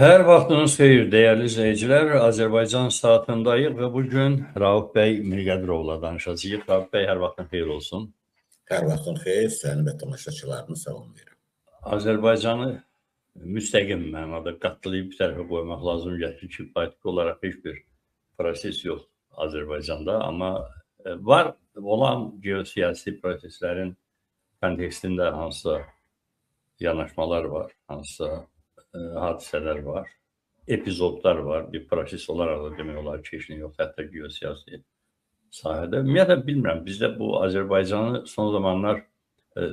Hər vaxtınız xeyir, dəyərli izləyicilər. Azərbaycan saatındayıq və bu gün Rauf bəy Mirqədirovla danışacağıq. Rauf bəy, hər vaxtın xeyir olsun. Hər vaxtın xeyir, sənin və tamaşaçılarını salamlayıram. Azərbaycanı müstəqim mənada qatlayıb bir tərəfə qoymaq lazım gəlir ki, politik olaraq heç bir proses yox Azərbaycanda, amma var olan geosiyasi proseslərin kontekstində hansısa yanaşmalar var, hansısa hadisələr var, epizodlar var, bir proses olaraq da demək olar ki, heç nə yox, hətta geosiyasi sahədə. Ümumiyyətlə, bilmirəm, bizdə bu Azərbaycanı son zamanlar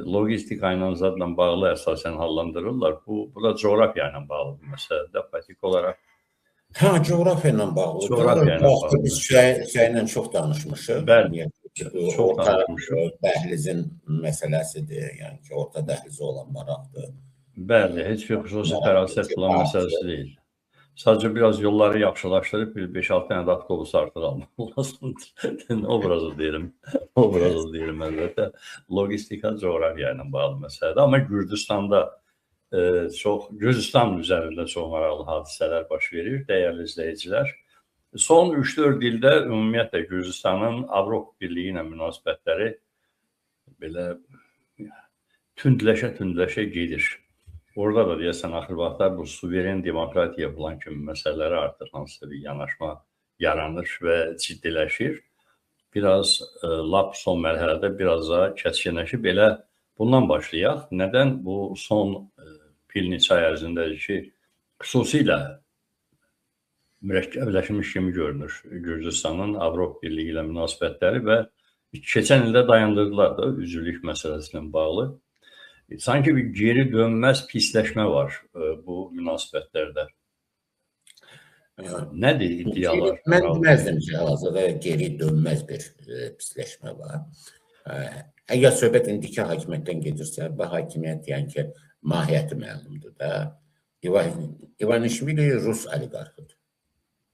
logistika ilə zadla bağlı əsasən hallandırırlar. Bu da coğrafiya ilə bağlı bir məsələdir, politik olaraq. Hə, coğrafiya ilə bağlıdır. Coğrafiya ilə bağlıdır. Biz şeylə çox danışmışıq. Bəli, orta dəhlizin məsələsidir, yəni ki, orta dəhlizi olan maraqdır. Bəli, heç bir xüsusi fərasət bulan məsələsi deyil. Sadəcə biraz yolları yaxşılaşdırıb, 5-6 dənə də avtobus artıq almaq lazımdır. Obrazı deyirəm, əlbəttə. Logistika coğrafiya ilə bağlı məsələdir. Amma Gürcüstanda Gürcüstan üzərində çox maraqlı hadisələr baş verir, dəyərli izləyicilər. Son 3-4 ildə ümumiyyətlə Gürcüstanın Avropa Birliyi ilə münasibətləri belə tündləşə gedir. Orada da deyəsən, axır vaxtlar bu suveren demokratiya bulan kimi məsələləri artıq hansısa bir yanaşma yaranır və ciddiləşir. Biraz lap son mərhələdə biraz da kəskinləşib. Belə bundan başlayaq. Nədən bu son bir neçə ay ərzindədir ki, xüsusilə mürəkkəbləşmiş kimi görünür Gürcüstanın Avropa Birliyi ilə münasibətləri və keçən ildə dayandırdılar da üzvlük məsələsinə bağlı. Sanki bir geri dönməz pisləşmə var bu münasibətlərdə. Nədir iddialar? Mən deməzdim ki, hazırda geri dönməz bir pisləşmə var. Əgər söhbət indiki hakimiyyətdən gedirsə, bu hakimiyyət yəni ki, mahiyyəti məlumdur da. İvanişvili Rus oliqarxıdır.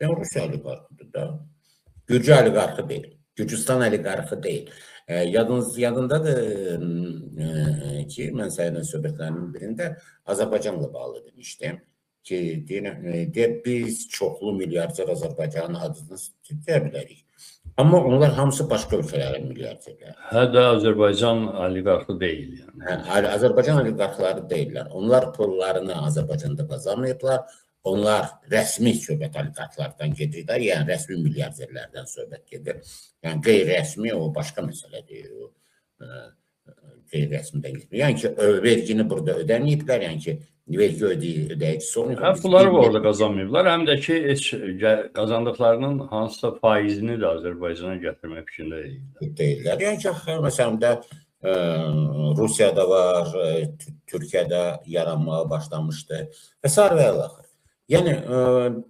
Yəni, Rus oliqarxıdır da. Gürcü oliqarxı deyil. Gürcüstan oliqarxı deyil. Yadındadır ki, mən sənin söhbətlərinin birində Azərbaycanla bağlı demişdim ki, biz çoxlu milyarder Azərbaycanın adını deyə bilərik. Amma onlar hamısı başqa ölkələrin milyarderləri. Hədə Azərbaycan oliqarxı deyil. Azərbaycan oliqarxları deyirlər. Onlar pullarını Azərbaycanda qazanmayıblar. Onlar rəsmi söhbət oliqarxlardan gedirlər, yəni rəsmi milyarderlərdən söhbət gedir. Yəni qeyri-rəsmi o başqa məsələdir. Qeyri-rəsmidən gedir. Yəni ki, vergini burada ödəməyiblər, yəni ki, vergi ödəyicisi olmayıb. Həm pulları orada qazanmayıblar, həm də ki, qazandıqlarının hansısa faizini də Azərbaycana gətirmək fikrində deyirlər. Yəni ki, məsələn də Rusiyada var, Türkiyədə yaranmağa başlamışdı və s. və ilaxır. Yəni,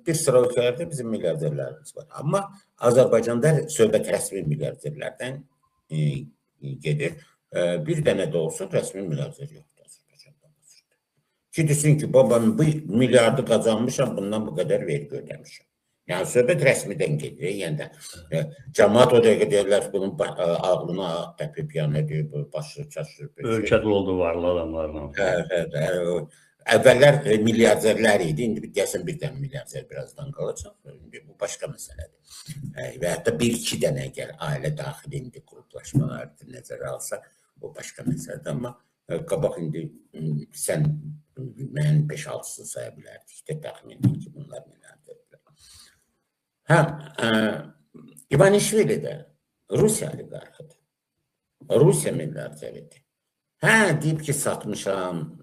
bir sıra ölkələrdə bizim milyarderlərimiz var. Amma Azərbaycanda söhbət rəsmi milyarderlərdən gedir. Bir dənə də olsun rəsmi milyarder yoxdur Azərbaycanda. Ki, desin ki, babam bu milyardı qazanmışam, bundan bu qədər vergi ödəmişəm. Yəni, söhbət rəsmidən gedir. Yəni, cəmaat o dəqiqə deyirlər, bunun ağlına təpib, yəni, başı çaşır. Ölkədə olduğu varlı adamlarla. Əvvəllər milyarderlər idi, indi deyəsən bir dənə milyarder birazdan qalacaq. Bu başqa məsələdir. Və hətta bir-iki dənə əgər ailə daxili indi qruplaşmaları nəzərə alsa, o başqa məsələdir. Amma qabaq indi sən mənim 5-6-sını saya bilərdik də təxminin ki, bunlar milyarderlər. İvanişvili də Rusiya oliqarxıdır. Rusiya milyarderidir. Deyib ki, satmışam,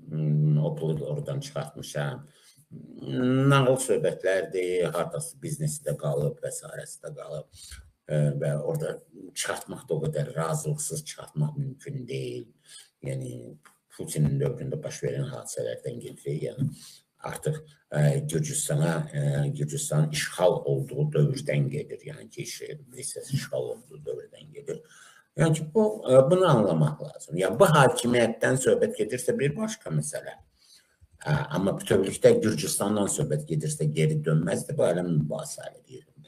o pulu oradan çıxartmışam. Nağıl söhbətlərdir, haradası biznesi də qalıb, vəsairəsi də qalıb. Və orada çıxartmaq da o qədər razılıqsız çıxartmaq mümkün deyil. Yəni, Putinin dövründə baş verən hadisələrdən gedir. Yəni, artıq Gürcüstanın işğal olduğu dövrdən gedir. Yəni ki, işğal olduğu dövrdən gedir. Yəni ki, bunu anlamaq lazım. Yəni, bu hakimiyyətdən söhbət gedirsə bir başqa məsələ. Amma bütövlükdə Gürcüstandan söhbət gedirsə geri dönməzdir. Bu hələ mübahisəli deyirəm.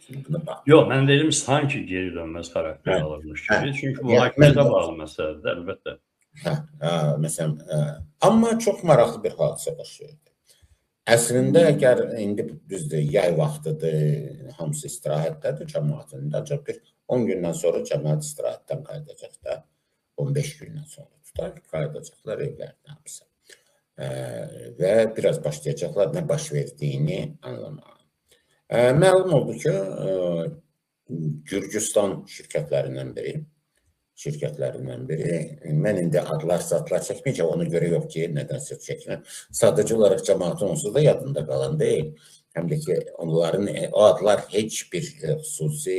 Yox, mən dedim sanki geri dönməz xarakter alırmış kimi. Çünki bu hakimiyyətə bağlı məsələdir, əlbəttə. Məsələn, amma çox maraqlı bir hadisə baş verdi. Əslində, əgər indi düzdür, yay vaxtıdır, hamısı istirahətdədir cəmaatın. Ancaq bir 10 gündən sonra cəmaat istirahətdən qayıdacaq da, 15 gündən sonra tutar, qayıdacaqlar evlərinə hamısı. Və biraz başlayacaqlar nə baş verdiyini anlamağa. Məlum oldu ki, Gürcüstan şirkətlərindən biri, mən indi adlar çəkməyəcəm, ona görə yox ki, nədənsə çəkməm. Sadəcə olaraq cəmaatın onsuz da yadında qalan deyil. Həm də ki, o adlar heç bir xüsusi,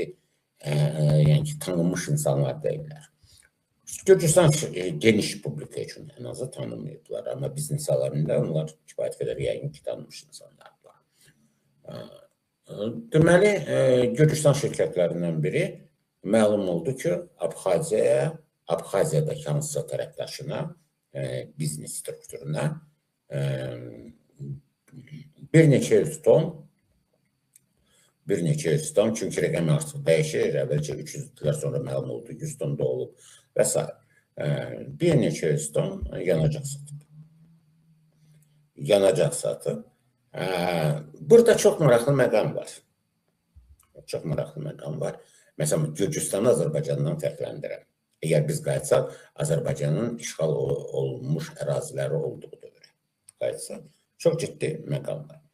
yəni ki, tanınmış insanlar deyirlər. Gürcüstan geniş publika üçün ən azı tanınmayıblar, amma biznes aləmində onlar kifayət qədər yəqin ki, tanınmış insanlardır. Deməli, Gürcüstan şirkətlərindən biri məlum oldu ki, Abxaziyadakı hansısa tərəfdaşına, biznes strukturuna bir neçə yüz ton, çünki rəqəm artıq dəyişir, əvvəlcə 300-dilər, sonra məlum oldu, 100 ton da olub və s. Bir neçə yüz ton yanacaq satıb. Burada çox maraqlı məqam var. Məsələn, Gürcüstanı Azərbaycandan fərqləndirəm. Əgər biz qayıtsaq, Azərbaycanın işğal olunmuş əraziləri olduğu dövrə qayıtsaq, çox ciddi məqam var.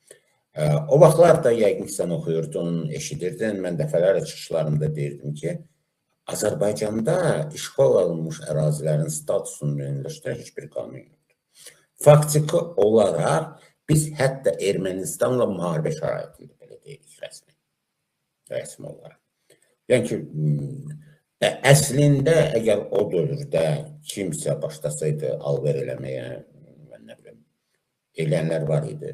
O vaxtlar da yəqin ki, sən oxuyurdun, eşidirdin, mən dəfələrlə çıxışlarımda deyirdim ki, Azərbaycanda işğal olunmuş ərazilərin statusunu müəyyənləşdirən heç bir qanun yoxdur. Faktiki olaraq biz hətta Ermənistanla müharibə şəraitində belə deyirik rəsmi olaraq. Yəni ki, əslində əgər o dövrdə kimsə başlasaydı alver eləməyə, mən nə bilim, eləyənlər var idi,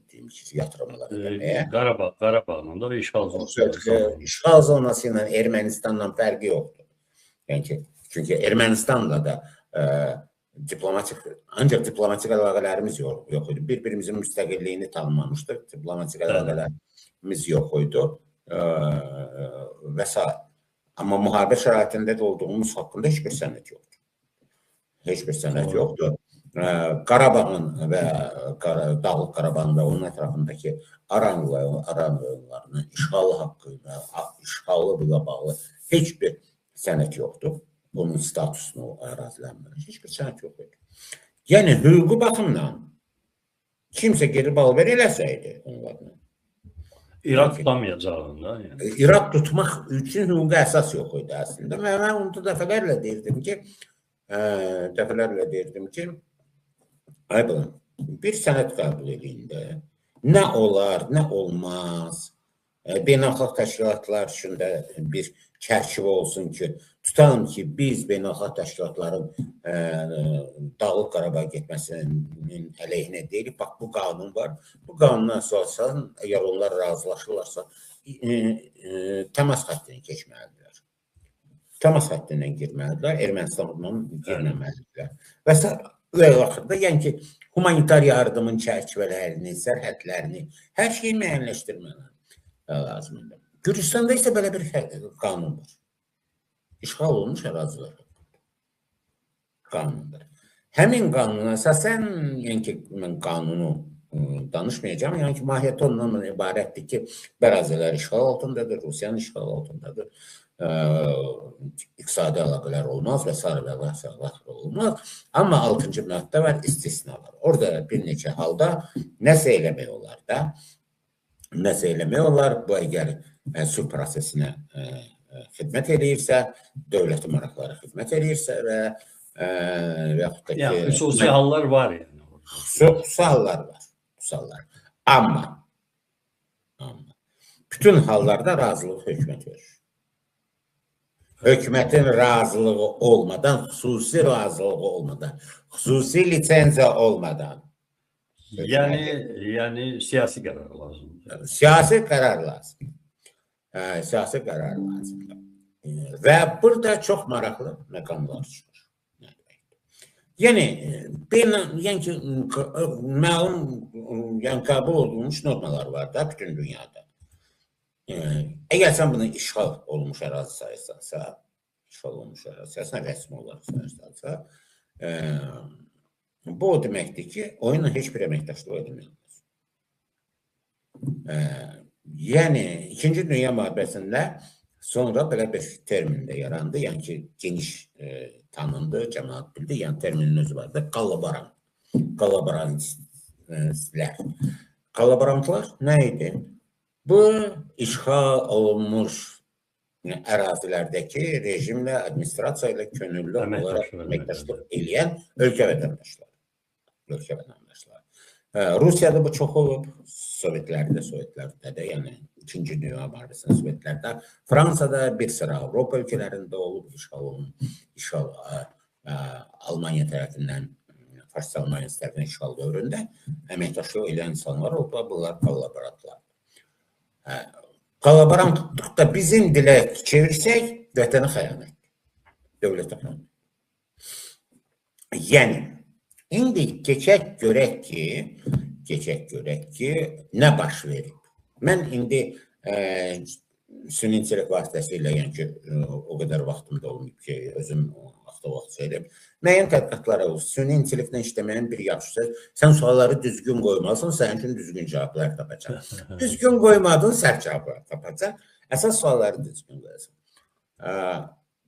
deyim ki, yatırımlar eləməyə. Qarabağla da işğal zonası ilə Ermənistanla fərqi yoxdur. Yəni ki, çünki Ermənistanla da ancaq diplomatik əlaqələrimiz yox idi. Bir-birimizin müstəqilliyini tanımamışdıq, diplomatik əlaqələrimiz yox idi və s. Amma müharibə şəraitində də olduğumuz haqqında heç bir sənəd yoxdur. Heç bir sənəd yoxdur. Qarabağın və Dağlıq Qarabağın və onun ətrafındakı Aran rayonlarının işğalı haqqı və işğalı ilə bağlı heç bir sənəd yoxdur. Bunun statusunu əraziləmir. Heç bir sənəd yox idi. Yəni, hüquqi baxımdan kimsə gedib alver eləsəydi onlarla. İraq tutamayacağında. İraq tutmaq üçün hüquqi əsas yox idi əslində. Mən onu dəfələrlə deyirdim ki, bir sənəd qəbul edin də, nə olar, nə olmaz, beynəlxalq təşkilatlar üçün də bir çərçivə olsun ki, tutalım ki, biz beynəlxalq təşkilatların Dağlıq Qarabağa getməsinin əleyhinə deyilik, bax, bu qanun var, bu qanundan əsasən, əgər onlar razılaşırlarsa, təmas xəttini keçməlidirlər. Təmas xəttindən girməlidirlər, Ermənistandan girməməlidirlər. Və axırda, yəni ki, humanitar yardımın çərçivələrini, sərhədlərini, hər şeyi müəyyənləşdirməlidir. Lazımdır. Gürcüstanda isə belə bir qanun var. İşğal olunmuş ərazilər qanundur. Həmin qanuna əsasən, yəni ki, mən qanunu danışmayacağım, yəni ki, mahiyyəti ondan ibarətdir ki, bərazilər işğal altındadır, Rusiyanın işğal altındadır, iqtisadi əlaqələr olmaz və s. olmaz. Amma 6-cı məddədə var, istisnalar. Orada bir neçə halda nəsə eləmək olar da, bu əgər sülh prosesinə xidmət edirsə, dövləti maraqlara xidmət edirsə və yaxud da ki... Xüsusi hallar var yəni. Xüsusi hallar var. Amma bütün hallarda razılıq hökumət verir. Hökumətin razılığı olmadan, xüsusi razılığı olmadan, xüsusi lisenziya olmadan. Yəni siyasi qərar lazımdır. Siyasi qərar lazımdır. Və burada çox maraqlı məqamlar çıxır. Yəni məlum qəbul olunmuş normalar var da bütün dünyada. Əgər sən bunu işğal olunmuş ərazi sayırsansa, rəsmi olaraq sayırsansa, bu o deməkdir ki, oyunla heç bir əməkdaşlıq edilməyəcək. Yəni, 2-ci Dünya müharibəsində sonra belə bir termin də yarandı, yəni ki, geniş tanındı, cəmaət bildi, yəni terminin özü var da, kollaborantistlər. Kollaborantlar nə idi? Bu, işğal olunmuş ərazilərdəki rejimlə, administrasiya ilə könüllü olaraq əməkdaşlıq eləyən ölkə vətəndaşları. Rusiyada bu çox olub, Sovetlərdə də, yəni 2-ci Dünya müharibəsində Sovetlərdə, Fransada bir sıra Avropa ölkələrində olub, işğal Almaniya tərəfindən, Faşist Almaniyası tərəfindən işğal dövründə əməkdaşlıq eləyən insanlar olub, bunlar kollaborantlar. Kollaborantlıqda bizim dilə çevirsək, vətənə xəyanət, dövlətə xəyanət. Yəni, indi keçək görək ki, nə baş verib. Mən indi süni intellekt vasitəsilə, yəni ki, o qədər vaxtımda olmayıb ki, özüm vaxt söyləyəm. Müəyyən tədqiqatlara olur. Süni intellektlə işləməyin bir yaxşı söz, sən sualları düzgün qoymalısın, sənin üçün düzgün cavablar tapacaq. Düzgün qoymadın, səhv cavablar tapacaq. Əsas sualları düzgün qoyasan.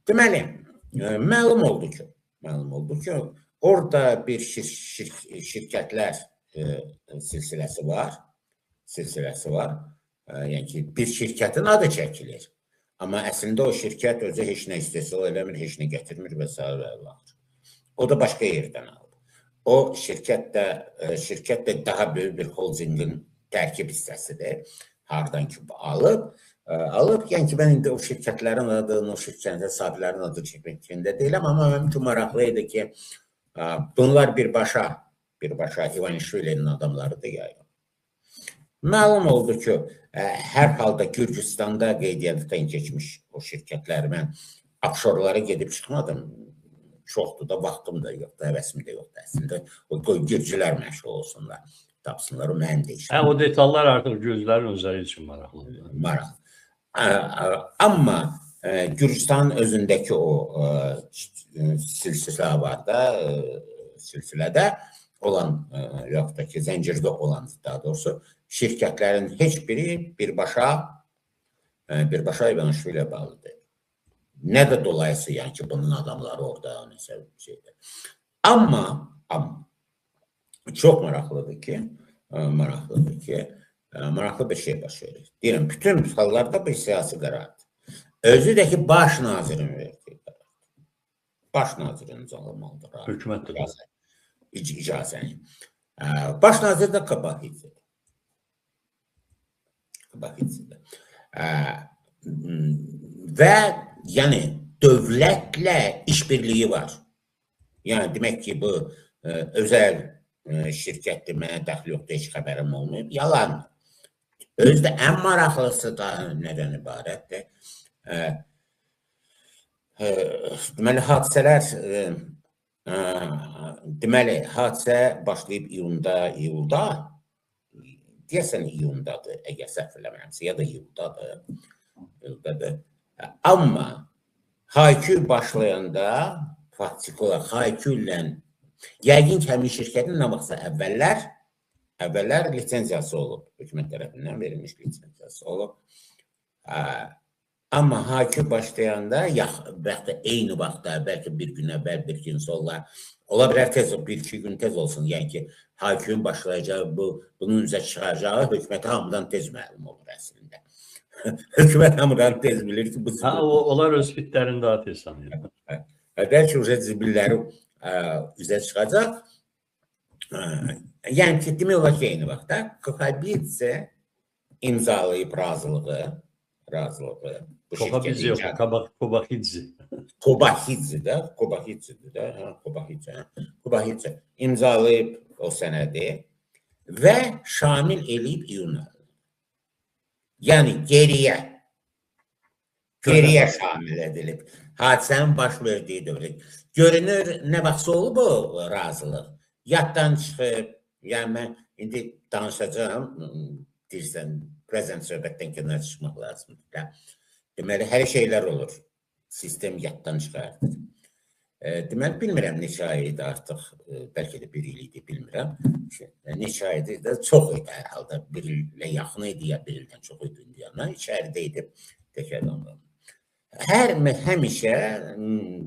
Deməli, məlum oldu ki, orada bir şirkətlər silsiləsi var. Yəni ki, bir şirkətin adı çəkilir. Amma əslində o şirkət özü heç nə istehsal eləmir, heç nə gətirmir və s. O da başqa yerdən alıb. O şirkət də daha böyük bir holdingin tərkib hissəsidir. Hardan ki, alıb. Yəni ki, mən indi o şirkətlərin adını, o şirkətlərin sahiblərin adını çəkmək fikrində deyiləm, amma mənim üçün maraqlı idi ki, bunlar birbaşa İvanişvilinin adamlarıdır yayın. Məlum oldu ki, hər halda Gürcüstanda qeydiyyatdan keçmiş o şirkətləri mən offşorlara gedib çıxmadım. Çoxdur da, vaxtım da yoxdur, həvəsim də yoxdur əslində. O Gürcülər məşğul olsunlar, tapsınlar, o mənim deyişim. O detallar artıq Gürcülərin özləri üçün maraqlıdır. Maraqlı. Amma Gürcüstanın özündəki o silsilə var da, silsilədə olan, yoxdur da ki, zəncirdə olan, daha doğrusu, şirkətlərin heç biri birbaşa İvanişvilə bağlıdır. Nə də dolayısı, yəni ki, bunun adamları orada, nəsə şeydir. Amma çox maraqlıdır ki, maraqlı bir şey baş verir. Deyirəm, bütün hallarda bir siyasi qərardır. Özü də ki, baş nazirin verdiyi qərar. Baş nazirin imzalamalıdır. Hökumətdir. İcazəni. Baş nazir də Kabahidzedir. Və yəni dövlətlə işbirliyi var. Yəni demək ki, bu özəl şirkətdir, mənə dəxli yoxdur, heç xəbərim olmayıb. Yalan. Özdə ən maraqlısı da nədən ibarətdir? Deməli, hadisə başlayıb iyulda, deyəsən iyundadır, əgər səhv eləmirəmsə, ya da iyuldadır. Amma Haykü başlayanda, faktiki olaraq Haykü ilə, yəqin ki, həmin şirkətin nə vaxtsa əvvəllər lisensiyası olub, hökumət tərəfindən verilmiş lisensiyası olub. Amma Haykü başlayanda, bəlkə eyni vaxtda, bəlkə bir gün əvvəl, bir gün sonra, ola bilər tez, bir-iki gün tez olsun, yəni ki, Haykü'nün başlayacağı, bunun üzrə çıxacağı hökumətə hamıdan tez məlum olur əslində. Hökumət hamıdan tez bilir ki, onlar öz fitlərini daha tez sanıyor. Bəlkə zibilləri üzə çıxacaq. Yəni ki, demək olar ki, eyni vaxtda Kabahidze imzalayıb razılığı. Kabahidze yox, Kabahidze imzalayıb o sənədi və şamil eləyib iyuna. Yəni geriyə şamil edilib. Hadisənin baş verdiyi dövrdə. Görünür, nə vaxtsa olub o razılıq. Yaddan çıxıb, yəni mən indi danışacağım, deyirsən, prezent söhbətdən kənar çıxmaq lazımdır. Deməli, hər şeylər olur. Sistem yaddan çıxardır. Deməli, bilmirəm neçə ay idi artıq, bəlkə də 1 il idi, bilmirəm. Neçə ay idi, çox idi hər halda, 1 ilə yaxın idi, ya 1 ildən çox idi indiyana, içəridə idi təkərdən. Həmişə,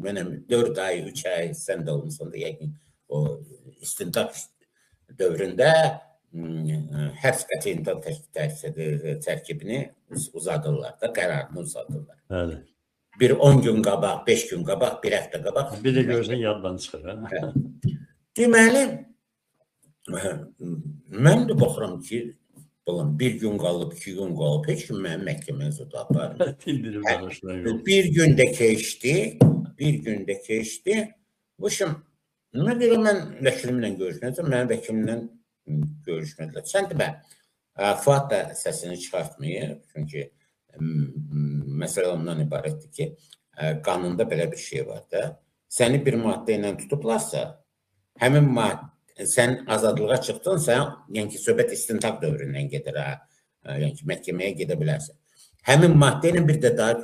mənəm 4 ay, 3 ay, sən də olmuşsan da, yəqin o istintaq dövründə həbs qətiyyətindən tərkibini uzadırlar da, qərarını uzadırlar. Bəli. Bir 10 gün qabaq, 5 gün qabaq, 1 həftə qabaq. Bir də görsən yaddan çıxır. Deməli, mən də baxıram ki, bir gün qalıb, 2 gün qalıb, heç kim mənim məhkəməyə zədə aparmır. Bir gün də keçdi. Nə görə mən vəkilimlə görüşməyəcəm, mənim vəkilimlə görüşmədilər. Sən demə, Fuad da səsini çıxartmayıb, çünki məsələ ondan ibarətdir ki, qanunda belə bir şey var da, səni bir maddə ilə tutublarsa, həmin maddə, sən azadlığa çıxdınsa, yəni ki, söhbət istintaq dövründən gedir, yəni ki, məhkəməyə gedə bilərsən. Həmin maddə ilə bir də daha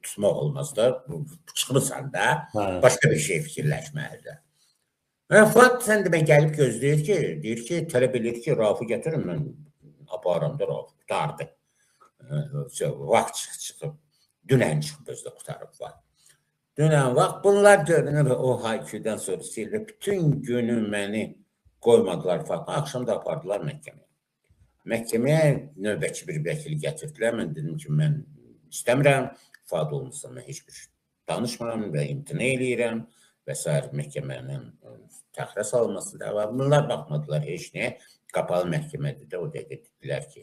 tutmaq olmaz da, çıxmırsan da, başqa bir şey fikirləşməlidir. Fuad sən demə gəlib gözləyir ki, deyir ki, tələb edir ki, Rafı gətirin, mən aparam da Rafı qutardı. Vaxt çıxıb, dünən çıxıb özdə qutarıb var. Dünən vaxt, bunlar görünür, o hayküdən sonra sildi, bütün günü məni qoymadılar, axşam da apardılar məhkəməyə. Məhkəməyə növbəki bir vəkili gətirdilər, mən dedim ki, mən istəmirəm, Fuad olmuşsa, mən heç bir danışmıram və imtina eləyirəm və s. məhkəmənin təxirə salınması da var. Bunlar baxmadılar heç nəyə, qapalı məhkəmədə də o dəqiqə dedilər ki,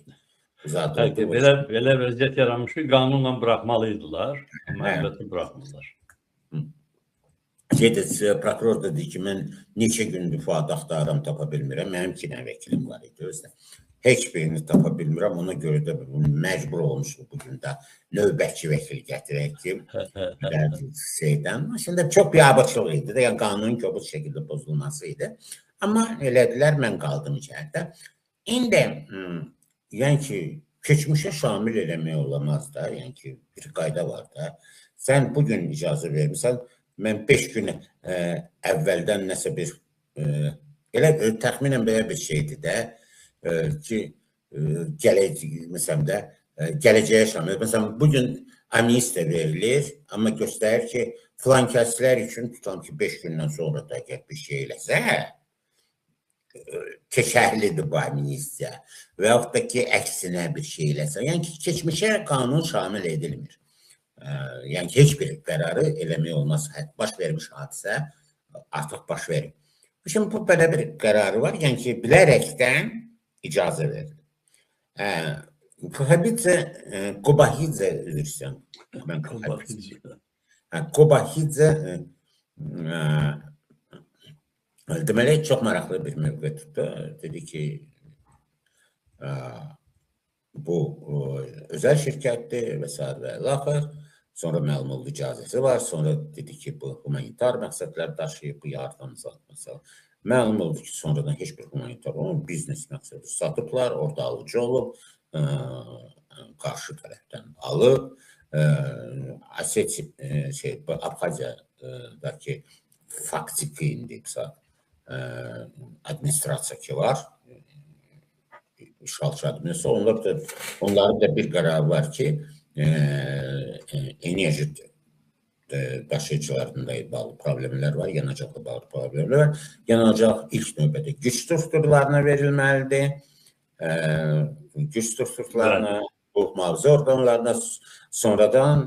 belə vəziyyət yaranmış ki, qanunla buraxmalıydılar, amma əlbəttə buraxmırlar. Prokuror da deyir ki, mən neçə gündür Fuadı axtarıram, tapa bilmirəm, mənim 2 dənə vəkilim var idi özdə. Heç birini tapa bilmirəm, ona görə də məcbur olmuşuq bugün də növbəki vəkil gətirək ki, Şimdi çox biabırçılıq idi, yəni qanunun kobud şəkildə pozulması idi. Amma elədilər, mən qaldım içəridə. İndi, yəni ki, keçmişə şamil eləmək olamaz da, yəni ki, bir qayda var da. Sən bugün icazə vermirsən, mən 5 gün əvvəldən nəsə bir, təxminən belə bir şeydir də, ki, gələcəyə şamil. Məsələn, bugün amnistiya verilir, amma göstərir ki, filan kəslər üçün tutam ki, 5 gündən sonra da əgər bir şey eləsə, keçərlidir bu amnistiya və yaxud da ki, əksinə bir şey eləsə. Yəni ki, keçmişə qanun şamil edilmir. Yəni ki, heç bir qərarı eləmək olmaz. Baş vermiş hadisə artıq baş verir. Şimdi bu belə bir qərarı var, yəni ki, bilərəkdən icazə verilir. Kohabidze, Qobahidze, üzr istəyirəm. Qobahidze deməli, çox maraqlı bir mövqe tutdu. Dedi ki, bu özəl şirkətdir və s. və ilaxır. Sonra məlum oldu icazəsi var. Sonra dedi ki, bu humanitar məqsədlər daşıyıb, bu yardım satması. Məlum oldu ki, sonradan heç bir humanitar olmur. Biznes məqsədi satıblar, orada alıcı olub, qarşı tərəfdən alıb. Abxaziyadakı faktiki indiksə administrasiya ki var, işğalçı administrasiya, onların da bir qərarı var ki, enerji daşıyıcılarında bağlı problemlər var, yanacaqla bağlı problemlər var. Yanacaq ilk növbədə güc strukturlarına verilməlidir. Güc strukturlarına, bu mühafizə orqanlarına, sonradan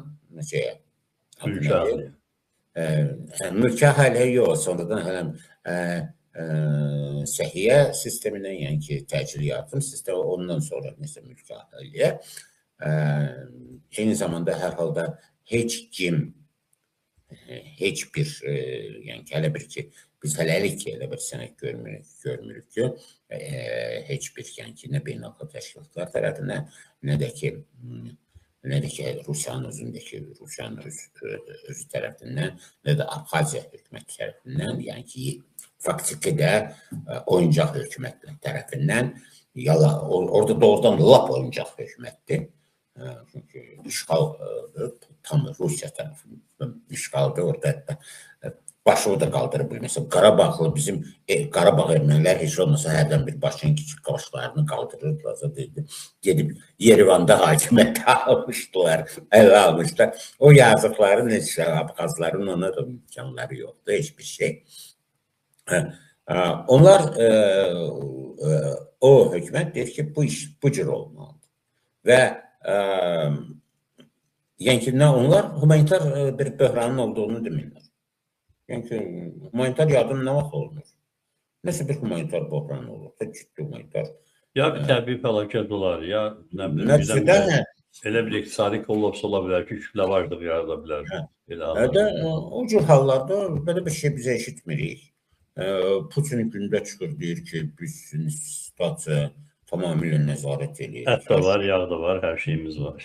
mülki əhaliyə yox, sonradan hələm səhiyyə sisteminə, yəni ki, təcili yardım sistemi, ondan sonra nəsə mülki əhaliyə. Eyni zamanda hər halda heç kim, heç bir, yəni ki, hələ bir ki, biz hələlik ki, elə bir sənət görmürük ki, heç bir, yəni ki, nə beynəlxalq təşkilatlar tərəfindən, nə də ki, Rusiyanın özündəki, Rusiyanın özü tərəfindən, nə də Abxaziya hökuməti tərəfindən, yəni ki, faktiki də oyuncaq hökuməti tərəfindən, orada doğrudan lap oyuncaq hökumətdir. Çünki işğaldır, tam Rusiya tərəfindən işğaldır. Orada hətta başı da qaldırıb bilməsə. Qarabağlı bizim Qarabağ ermənilər heç olmasa hərdən bir başın kiçik başlarını qaldırırdılar. Gedib Yerevanda hakimiyyəti almışdılar, ələ almışlar. O yazıqların necə Abxazların ona da imkanları yoxdur, heç bir şey. Onlar o hökumət deyir ki, bu iş bu cür olmalıdır. Və yəni ki, onlar humanitar bir böhranın olduğunu demirlər. Yəni ki, humanitar yardım nə vaxt olunur? Nəsə bir humanitar böhran olur, ciddi humanitar. Ya bir təbii fəlakət olar, ya nə bilim, elə bir iqtisadi kollaps ola bilər ki, kütləvarlıq yarada bilər. O cür hallarda belə bir şey bizə eşitmirik. Putin gündə çıxır, deyir ki, biz situasiya tamamilə nəzarət edirik. Ət də var, yağ da var, hər şeyimiz var.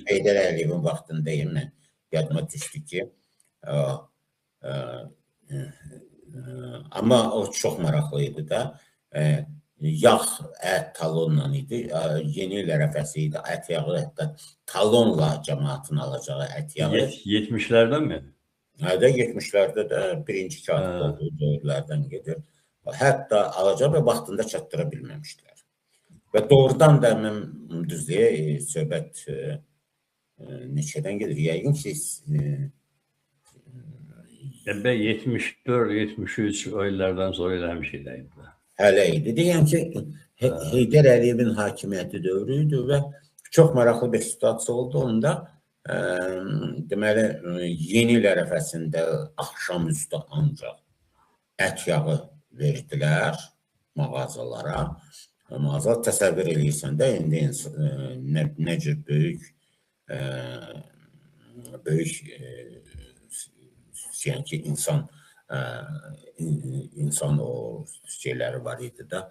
Heydər Əliyevin vaxtındayım mən. Yadıma düşdü ki, amma o çox maraqlı idi da. Yağ ət talonla idi. Yeni il ərəfəsi idi. Ət yağı hətta talonla cəmaatın alacağı ət yağı. 70'lərdən mi? Hədə 70'lərdə də birinci kağıt olduğu dövrlərdən gedir. Hətta alacaq və vaxtında çatdıra bilməmişdilər. Və doğrudan da mən düzdəyə söhbət neçədən gedir? Yəqin ki, 74-73 o illərdən sonra elə həmişə idi. Hələ idi. Deyəm ki, Heydər Əliyevin hakimiyyəti dövrü idi və çox maraqlı bir situasiya oldu. Onda deməli, yeni il ərəfəsində axşamüstü ancaq ət yağı verdilər mağazalara. Mağaza təsəvvür edirsən də, indi nə cür böyük yəni ki, insan o şeyləri var idi da,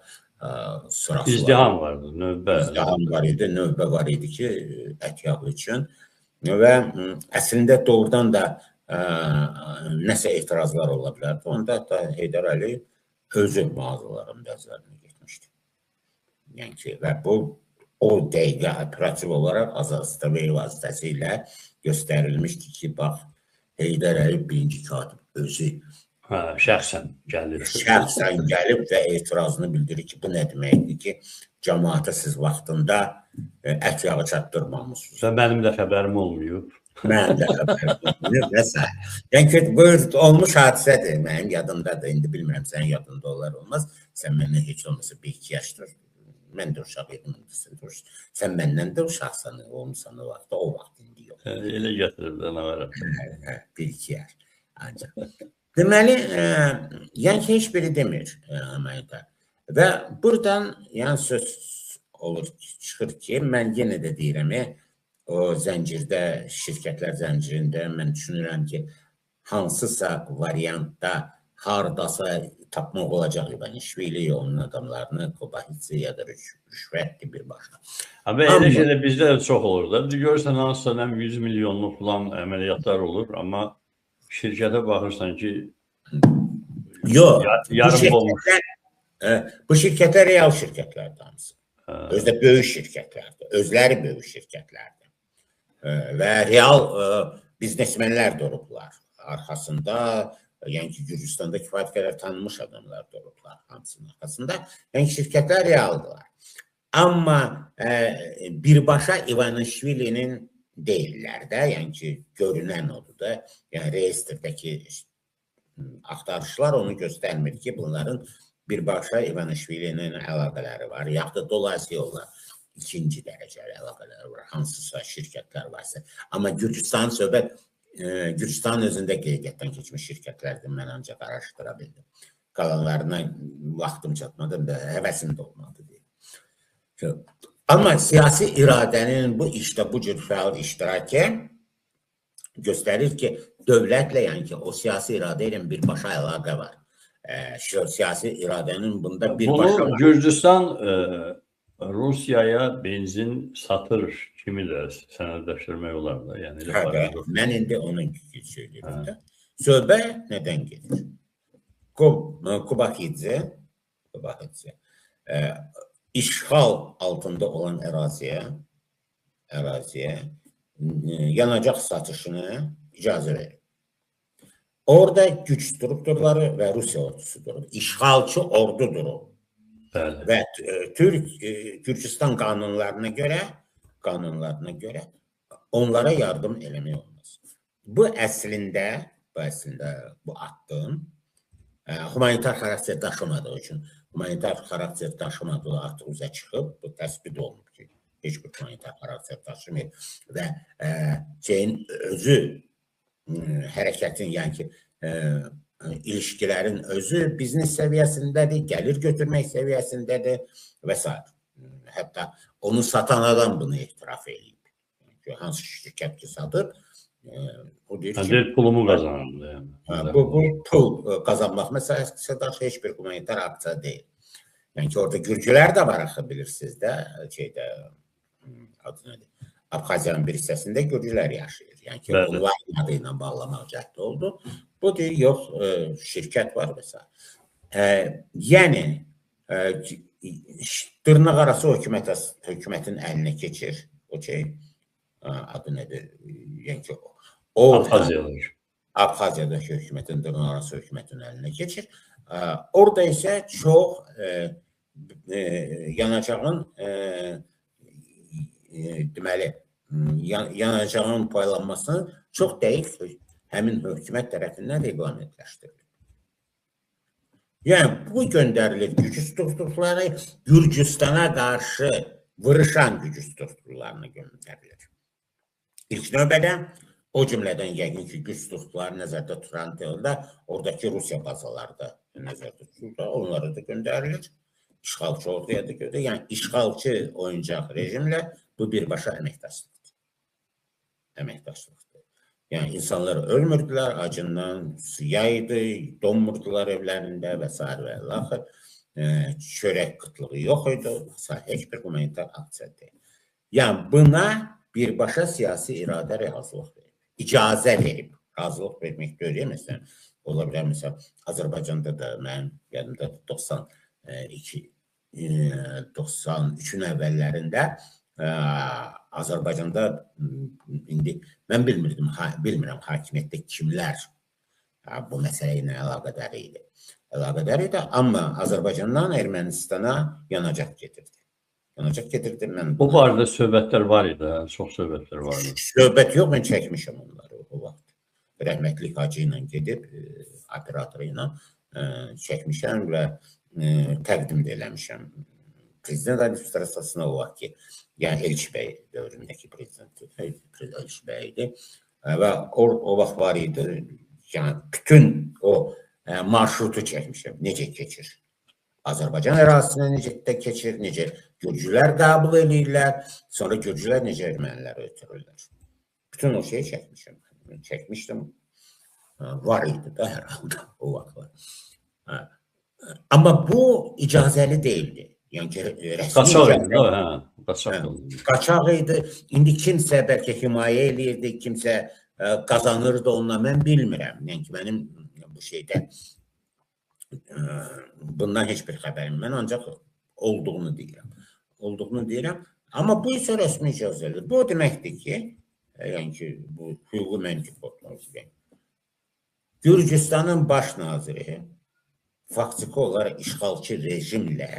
sırası var. İzdiham vardı, növbə. İzdiham var idi, növbə var idi ki, ət yağı üçün. Və əslində doğrudan da nəsə etirazlar ola bilərdi. Onda da Heydər Əliyev özü mağazaların bəzilərinə getmişdi. Yəni ki, və bu o dəqiqə operativ olaraq Azad vasitəsilə göstərilmişdi ki, bax, Heydər Əliyev birinci katib özü şəxsən gəlib. Şəxsən gəlib və etirazını bildirir ki, bu nə deməkdir ki, cəmaata siz vaxtında ət yağı çatdırmamışsınız. Və mənim də xəbərim olmayıb. Mənim də xəbərim olmayıb və s. Yəni ki, bu olmuş hadisədir, mənim yadımdadır. İndi bilmirəm, sənin yadında olar olmaz. Sən məndən heç olmasa 1-2 yaşdır. Mən də uşaq edim. Sən məndən də uşaqsan, olmuşsan o vaxtda, o vaxt indi yox. Elə gətirib də nə var? 1-2 yaş. Ancaq. Deməli, yəni ki, heç biri demir humanitar. Və buradan söz olur, çıxır ki, mən yenə də deyirəm, o zəncirdə, şirkətlər zəncirində mən düşünürəm ki, hansısa variantda haradasa tapmaq olacaq İvanishvili, onun adamlarını, Kobahitsi ya da rüşvətli bir başqa. Amma elə şeylə bizdə də çox olur da. Görürsən, hansısa 100 milyonluq falan əməliyyatlar olur, amma şirkətə baxırsan ki, yarım olmuş. Bu şirkətlər real şirkətlərdir hamısı. Özdə böyük şirkətlərdir. Özləri böyük şirkətlərdir. Və real biznesmenlər durublar. Arxasında, yəni ki, Gürcüstanda kifayət qədər tanınmış adamlar durublar hamısının arxasında. Yəni şirkətlər realdılar. Amma birbaşa İvanishvilinin deyirlər də, yəni ki, görünən odur da, yəni reyestrirdəki axtarışlar onu göstərmir ki, bunların birbaşa İvanishvilinin əlaqələri var, yaxud da dolayısıyla yolla ikinci dərəcəli əlaqələri var, hansısa şirkətlər varsa. Amma Gürcüstan söhbət, Gürcüstan özündə qeydiyyatdan keçmiş şirkətlərdir, mən ancaq araşdıra bildim. Qalanlarına vaxtım çatmadı, həvəsim də olmadı deyil. Amma siyasi iradənin bu işdə bu cür fəal iştirakı göstərir ki, dövlətlə, yəni ki, o siyasi iradə ilə birbaşa əlaqə var. Siyasi iradənin bunda birbaşa var. Bunu Gürcüstan Rusiyaya benzin satır kimi də sənədləşdirmək olar da. Mən indi onun söyləyirəm. Söhbət nədən gedir? Kobahidze işğal altında olan əraziyə əraziyə yanacaq satışını icazə verir. Orada güc strukturları və Rusiya ordusu durur. İşğalçı ordu durur. Və Türkistan qanunlarına görə onlara yardım eləmək olmaz. Bu əslində bu addım humanitar xarakter daşımadığı üçün, humanitar xarakter daşımadığı artıq üzə çıxıb, bu təsbit olunur ki, heç bir humanitar xarakter daşımayır və şeyin özü, hərəkətin, yəni ki, ilişkilərin özü biznes səviyyəsindədir, gəlir götürmək səviyyəsindədir və s. Hətta onu satan adam bunu etiraf edib. Hansı şirkət ki satıb, o deyir ki, pulumu qazandı. Bu pul qazanmaq məsələsi daşı heç bir humanitar aksiya deyil. Yəni ki, orada gürcülər də var, axı bilirsiniz də, adı nədir? Abxaziyanın bir hissəsində gürcülər yaşayır. Yəni ki, onların adı ilə bağlamaq cəhdi oldu. Bu deyir, yox, şirkət var və s. Yəni, dırnaq arası hökumətin əlinə keçir. O şey, adı nədir? Yəni ki, Abxaziyadakı hökumətin, dırnaq arası hökumətin əlinə keçir. Orada isə çox yanacağın deməli, yanacağın paylanmasını çox dəqiq həmin hökumət tərəfindən reqlamentləşdirilir. Yəni, bu göndərilir güc strukturları Gürcüstana qarşı vuruşan güc strukturlarına göndərilir. İlk növbədə, o cümlədən yəqin ki, güc strukturları nəzərdə tutan deyildə, oradakı Rusiya bazaları da nəzərdə tutulur, onlara da göndərilir. İşğalçı orduya da göndərilir. Yəni, işğalçı oyuncaq rejimlə bu birbaşa əməkdaşlıqdır. Yəni, insanlar ölmürdülər, acından siyaydı, donmurdular evlərində və s. və laxır. Çörək qıtlığı yox idi, heç bir humanitar aksiya deyil. Yəni, buna birbaşa siyasi iradə razılıq verib. İcazə verib. Razılıq vermək deyil, məsələn, ola bilər, məsələn, Azərbaycanda da mənim yadımda 93-ün əvvəllərində Azərbaycanda indi mən bilmirəm hakimiyyətdə kimlər bu məsələ ilə əlaqədar idi. Amma Azərbaycandan Ermənistana yanacaq getirdi. Bu barədə söhbətlər var idi, çox söhbətlər var idi. Söhbət yox, mən çəkmişəm onları o vaxt. Rəhmətlik Hacı ilə gedib, operatoru ilə çəkmişəm və təqdim də eləmişəm. Prezident administrasiyasına o vaxt ki, yəni Elçi bəy dövründəki prezident Elçi bəy idi və o vaxt var idi, yəni bütün o marşrutu çəkmişəm, necə keçir. Azərbaycan ərazisinə necə keçir, necə gürcülər qəbul edirlər, sonra gürcülər necə erməniləri ötürürlər. Bütün o şeyi çəkmişdim, var idi da hər halda o vaxtlar. Amma bu icazəli deyildi. Qaçaq idi. İndi kimsə bəlkə himayə eləyirdi, kimsə qazanırdı onunla, mən bilmirəm. Yəni ki, mənim bu şeydə bundan heç bir xəbərim. Mən ancaq olduğunu deyirəm. Amma bu isə rəsmi icazəlidir. Bu deməkdir ki, yəni ki, bu hüquqi məntiq olmalıdır. Gürcüstanın baş naziri faktiki olaraq işğalçı rejimlə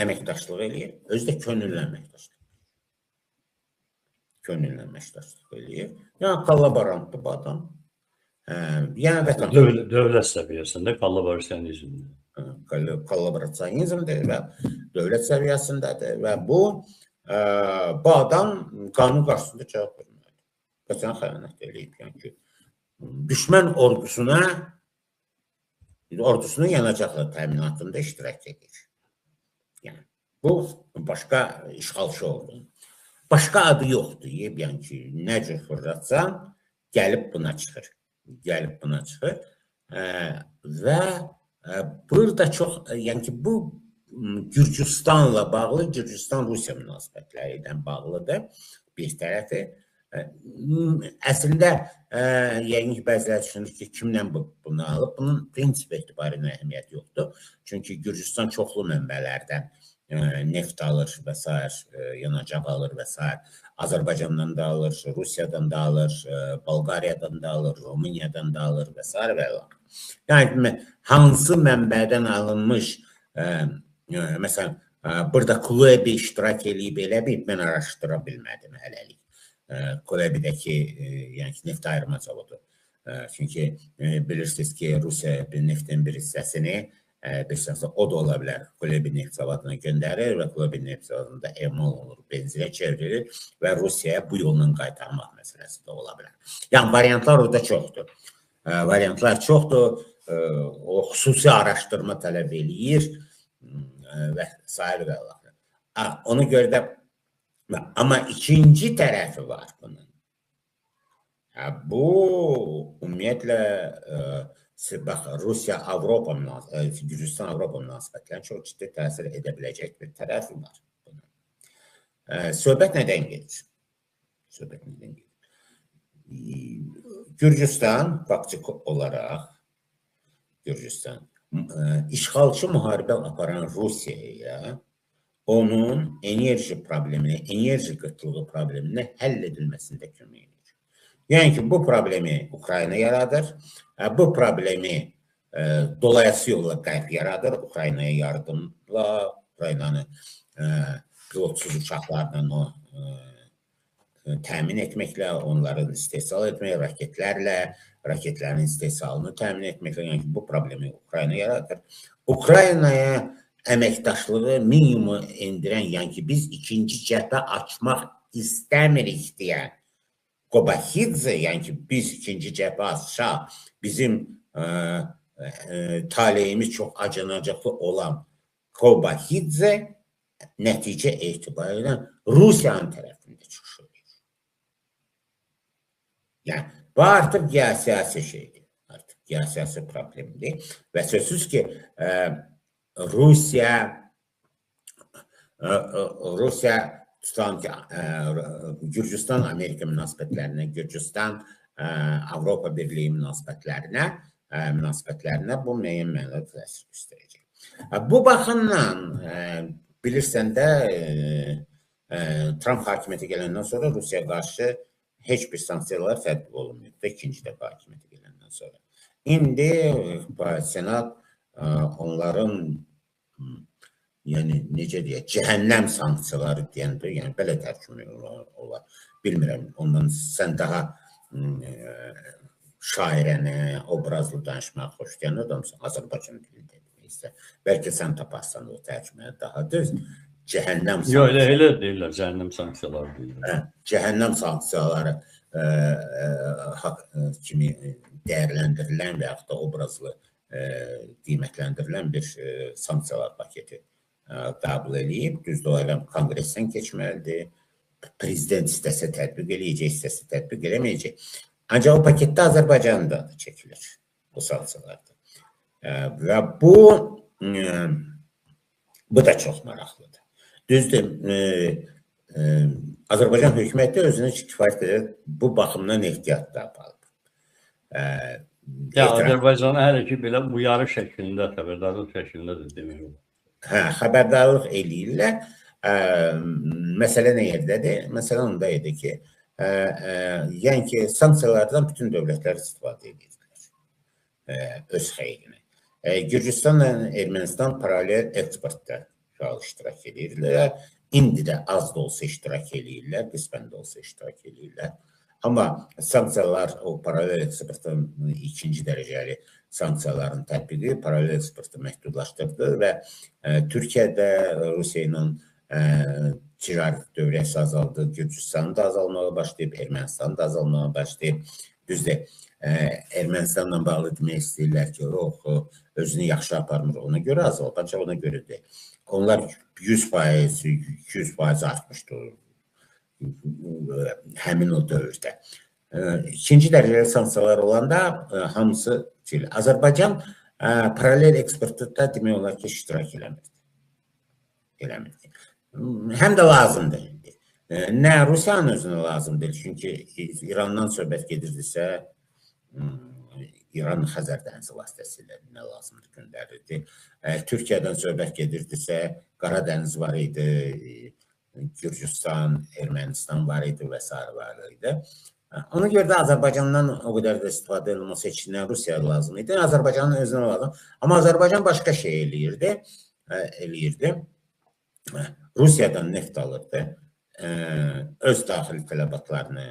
əməkdaşlıq eləyir, özü də könüllü əməkdaşlıq eləyir. Yəni, kollaborantdır bu adam. Dövlət səviyyəsində kollaborasionizmdir. Kollaborasionizmdir və dövlət səviyyəsindədir və bu adam qanun qarşısında cavab verməlidir. Vətən xəyanət eləyib, yəni ki, düşmən ordusunun yanacaqla təminatında iştirak edir. Yəni, bu başqa işğalçı ordu. Başqa adı yoxdur, yəni ki, nə cür fırlatsan, gəlib buna çıxır. Və burada çox, yəni ki, bu Gürcüstanla bağlı, Gürcüstan-Rusiya münasibətləri ilə bağlıdır bir tərəfi. Əslində, yəqin ki, bəziləri düşünür ki, kimlə bunu alıb? Bunun prinsip etibarı əhəmiyyəti yoxdur. Çünki Gürcüstan çoxlu mənbələrdən neft alır və s. yanacaq alır və s. Azərbaycandan da alır, Rusiyadan da alır, Bolqariyadan da alır, Rumıniyadan da alır və s. və s. Yəni, hansı mənbədən alınmış, məsələn, burada Kulebi iştirak eləyib eləməyib, mən araşdıra bilmədim hələlik. Kulebidəki neft ayırma zavodu. Çünki bilirsiniz ki, Rusiya neftin bir hissəsini, o da ola bilər, Kulebi neft zavoduna göndərir və Kulebi neft zavodunda emal olur, benzinə çevrilir və Rusiyaya bu yolla qaytarmaq məsələsi də ola bilər. Yəni, variantlar orada çoxdur. Variantlar çoxdur, o xüsusi araşdırma tələb eləyir və s. və s. Ona görə də, amma ikinci tərəfi var bunun. Bu, ümumiyyətlə, Rusiya-Avropa, Gürcistan-Avropa münasibətlərinə çox ciddi təsir edə biləcək bir tərəfi var. Söhbət nədən gedir? Gürcistan, faktiki olaraq, işğalçı müharibə aparan Rusiyaya onun enerji problemini, enerji qıtlığı problemini həll edilməsində kömək edir. Yəni ki, bu problemi Ukrayna yaradır, bu problemi dolayısı yolla qərb yaradır, Ukraynaya yardımla, Ukraynanı pilotsuz uçaqlarla təmin etməklə, onların istehsal etmək, raketlərin istehsalını təmin etməklə, yəni ki, bu problemi Ukrayna yaradır. Ukraynaya əməkdaşlığı minimum endirən, yəni ki, biz ikinci cəbhə açmaq istəmirik deyən Qobaxidze, yəni ki, biz ikinci cəbhə açsaq, bizim taleyimiz çox acınacaqlı olan Qobaxidze nəticə etibarilə Rusiyanın tərəfində çıxış edir. Yəni, bu artıq geosiyasi şeydir, artıq geosiyasi problemdir və sözsüz ki, Rusiya tutan ki, Gürcistan-Amerika münasibətlərinə, Gürcistan-Avropa Birliyi münasibətlərinə bu müəyyən mənada təsir göstərəcək. Bu baxımdan, bilirsən də, Trump hakimiyyətə gələndən sonra Rusiyaya qarşı heç bir sanksiyalar tətbiq olunmuyor da ikinci dəfə hakimiyyətə gələndən sonra. İndi Senat onların yəni, necə deyək, cəhənnəm sanksiyaları deyəndə, yəni, belə tərcümə olar. Bilmirəm, ondan sən daha şairəni, obrazlı danışmaq xoşlayan adamsan, Azərbaycan dilində deməksə. Bəlkə sən taparsan o tərcüməyə daha düz. Cəhənnəm sanksiyaları. Yox, elə deyirlər, cəhənnəm sanksiyaları deyirlər. Cəhənnəm sanksiyaları kimi dəyərləndirilən və yaxud da obrazlı qiymətləndirilən bir sanksiyalar paketi qəbul edib, düzdür, o eləm konqresdən keçməlidir, prezident istəsə tətbiq eləyəcək, istəsə tətbiq eləməyəcək. Ancaq o paketdə Azərbaycanda da çəkilir bu sanksiyalarda. Və bu da çox maraqlıdır. Düzdür, Azərbaycan hökuməti özünü kifayət qədər bu baxımdan ehtiyatda aparıb. Azərbaycanı hələ ki, belə uyarı şəklində, xəbərdarlıq şəklində də demək olur. Xəbərdarlıq eləyirlər. Məsələ nə yerdədir? Məsələ onda idi ki, yəni ki, sanksiyalardan bütün dövlətlər istifadə edirlər öz xeyrinə. Gürcistanla Ermənistan paralel eksportda iştirak edirlər. İndi də az da olsa iştirak edirlər, qismən də olsa iştirak edirlər. Amma sanksiyalar, o paralel eksportun ikinci dərəcəli sanksiyaların tətbiqi paralel eksportu məhdudlaşdırdı və Türkiyədə Rusiya ilə ticarət dövriyyəsi azaldı, Gürcistanın da azalmağa başlayıb, Ermənistanın da azalmağa başlayıb. Düzdür, Ermənistanla bağlı demək istəyirlər ki, özünü yaxşı aparmır, ona görə azalıb, ancaq ona görə deyil. Onlar 100%, 200% artmışdı həmin o dövrdə. İkinci dərəcəli sanksiyalar olanda hamısı çilir. Azərbaycan paralel eksportda demək olar ki, iştirak eləmirdi. Həm də lazımdır. Nə Rusiyanın özünə lazımdır, çünki İrandan söhbət gedirdisə, İran Xəzər dənizi vasitəsilə nə lazımdır göndərirdi. Türkiyədən söhbət gedirdisə, Qara dəniz var idi, Gürcüstan, Ermənistan var idi və s. var idi. Ona görə də Azərbaycandan o qədər də istifadə edilməsi üçün Rusiya lazım idi. Azərbaycanın özünə lazım. Amma Azərbaycan başqa şey eləyirdi. Rusiyadan neft alırdı. Öz daxili tələbatlarını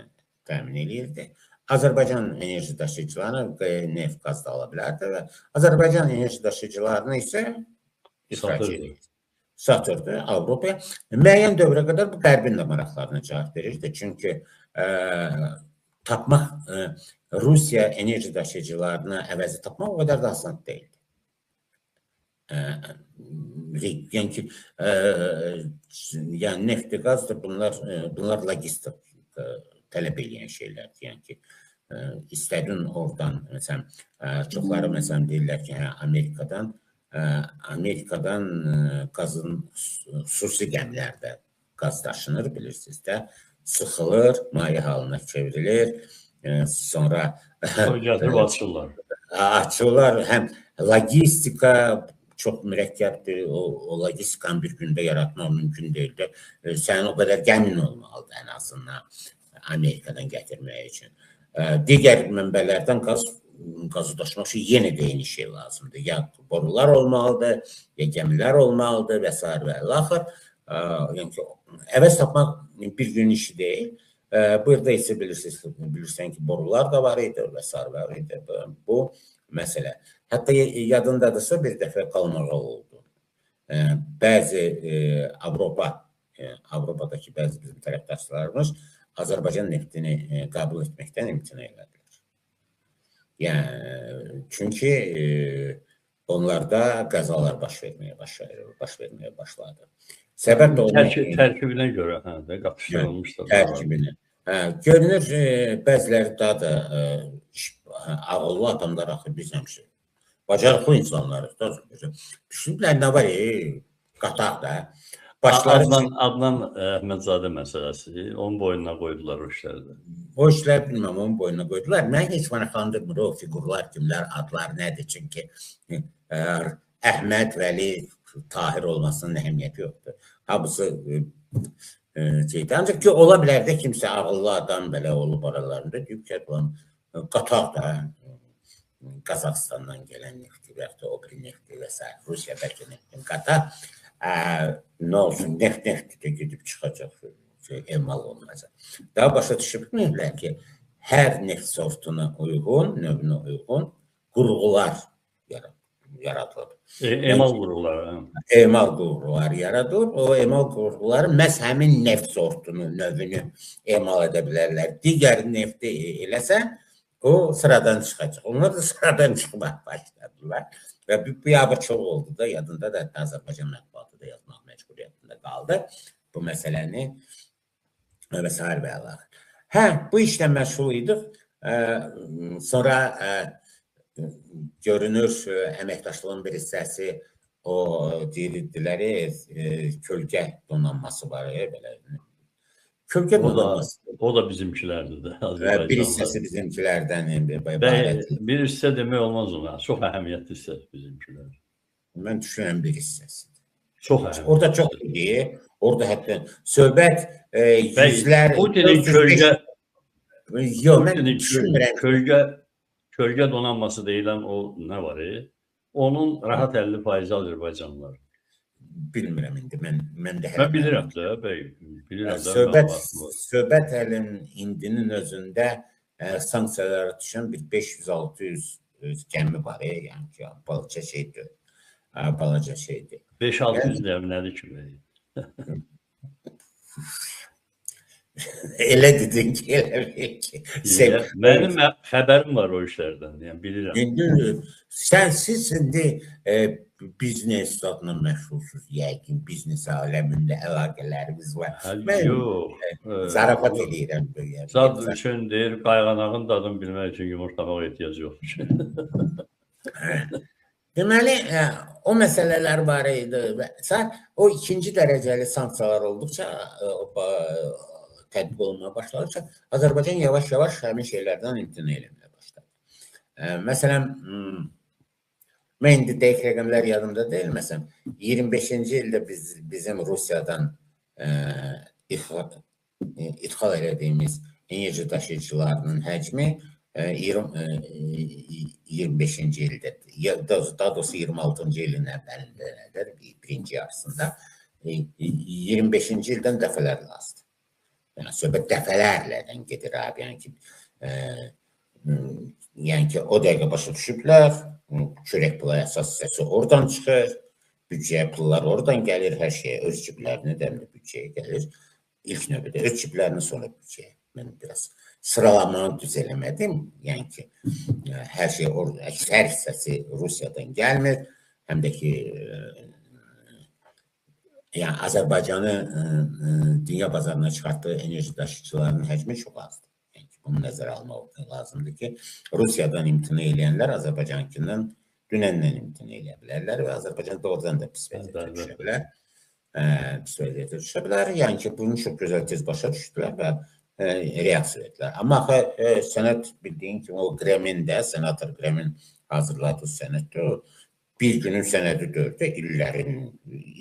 təmin eləyirdi. Azərbaycan enerji daşıyıcılarına neft, qaz da ala bilərdi və Azərbaycan enerji daşıyıcılarını isə satırdı Avropaya. Müəyyən dövrə qədər bu Qərbin də maraqlarına cavab verirdi. Çünki Rusiya enerji daşıyıcılarına əvəzi tapmaq o qədər də asan deyildi. Yəni neft, qazdır, bunlar logistik tələb edən şeylərdir. Yəni ki, istədin oradan, məsələn, çoxları məsələn deyirlər ki, Amerikadan qazın xüsusi gəmilərdə qaz daşınır, bilirsiniz də, sıxılır, maye halına çevrilir, sonra açırlar, həm logistika çox mürəkkəbdir, o logistikanı bir gündə yaratmaq mümkün deyildir. Sənin o qədər gəmin olmalıdır ən azından Amerikadan gətirmək üçün. Digər mənbələrdən qazı daşımaq üçün yenə də eyni şey lazımdır. Ya borular olmalıdır, ya gəmilər olmalıdır və s. və axır. Yəni ki, əvəz tapmaq bir gün işi deyil. Burada isə bilirsən ki, borular da var idi və s. var idi. Bu məsələ. Hətta yadındadırsa bir dəfə qalmağa oldu. Bəzi Avropadakı bəzi bizim tərəfdaşlarımız Azərbaycan neftini qəbul etməkdən imtina elədilər. Yəni, çünki onlarda qəzalar baş verməyə başladı. Səbəb də tərkibinə görə qapışdırılmışdır. Tərkibinə. Görünür, bəziləri daha da ağıllı adamlar axı biz həmişə. Bacarıqlı insanlarız. Düşünürlər, nə var, qataq da. Adnan Əhmədzadə məsələsi, onun boynuna qoydular o işlərdə. O işlər bilməm, onun boynuna qoydular. Mən heç maraqlandırmır o figurlar, kimlər, adlar nədir? Çünki Əhməd, Vəli, Tahir olmasının əhəmiyyəti yoxdur. Hamısı şeydir. Ancaq ki, ola bilər də kimsə ağıllı adam belə olub aralarında deyib ki, qataq da Qazaxıstandan gələn nefti və ya o bir nefti və s. Rusiya bəlkə neftin qataq. Nə olsun, neft də gedib çıxacaq, emal olunacaq. Daha başa düşüb bilmirlər ki, hər neft sortuna uyğun, növünə uyğun qurğular yaradılır. Emal qurğuları. Emal qurğuları yaradılır. O emal qurğuları məhz həmin neft sortunu, növünü emal edə bilərlər. Digər nefti eləsən, o sıradan çıxacaq. Onlar da sıradan çıxmaq başladılar. Və bir abırçılıq oldu da, yadında da Azərbaycan mətbuatı da yazmaq məcburiyyətində qaldı bu məsələni və s. və əlaxır. Bu işlə məşğul idik. Sonra görünür, əməkdaşlığın bir hissəsi o deyirdilər, kölgə donanması var, belə. Kölgə donanması. O da bizimkilərdir də. Bir hissəsi bizimkilərdən. Bir hissə demək olmaz ona. Çox əhəmiyyətli hissə bizimkilər. Mən düşünürəm bir hissəsi. Çox əhəmiyyətli. Orada çox idi. Orada hətta söhbət yüzlər... Putinin kölgə... Yox, mən düşünürəm. Kölgə donanması deyilən o nə var? Onun rahat 50% Azərbaycanlılar. Bilmirəm indi, mən də... Mən bilirəm də, bəy. Söhbət əlin indinin özündə sanksiyalara düşən bir 500-600 gəmi var, yəni ki, balaca şeydir. Balaca şeydir. 5-600 gəmi nədir ki, bəy? Elə dedin ki, elə mənim xəbərim var o işlərdən, yəni bilirəm. İndi siz indi biznes adına məşğulsuz, yəqin biznes aləmində əlaqələrimiz var. Yox. Zarafat edirəm. Zad üçün deyir, qayğanağın dadını bilmək üçün yumurtlamaq ehtiyac yoxdur. Deməli, o məsələlər var idi. O ikinci dərəcəli sanksiyalar olduqca tətbiq olunmaya başladıqca Azərbaycan yavaş-yavaş həmin şeylərdən imtina eləməyə başladı. Məsələn, mən indi dəqiq rəqəmlər yadımda deyil. Məsələn, 25-ci ildə bizim Rusiyadan ixal etdiyimiz enerji daşıyıcılarının həcmi 25-ci ildə, daha doğrusu 26-cı ilin əvvəlində, birinci yarısında 25-ci ildən dəfələrlə azdır. Yəni, söhbət dəfələrlədən gedir abi. Yəni ki, o dəqiqə başa düşüblər, çörək pula əsas səsi oradan çıxır, büdcəyə pullar oradan gəlir, hər şeyə öz ciblərini dəmli büdcəyə gəlir. İlk növbədə öz ciblərini, sonra büdcəyə. Mən biraz sıralamanı düz eləmədim. Yəni ki, hər şey orada, əksər hissəsi Rusiyadan gəlmir. Həm də ki, yəni Azərbaycanı dünya bazarına çıxartdığı enerji daşıyıcılarının həcmi çox azdır. Yəni ki, bunu nəzərə almaq lazımdır ki, Rusiyadan imtina eləyənlər Azərbaycankindən dünəndən imtina eləyə bilərlər və Azərbaycan doğrudan da pis vəziyyətə düşə bilər. Yəni ki, bunu çox gözəl tez başa düşdülər və reaksiya etdilər. Amma sənət bildiyin kimi o Qremin-də, senator Qremin hazırladığı sənətdə bir günün sənədi dördü, illərin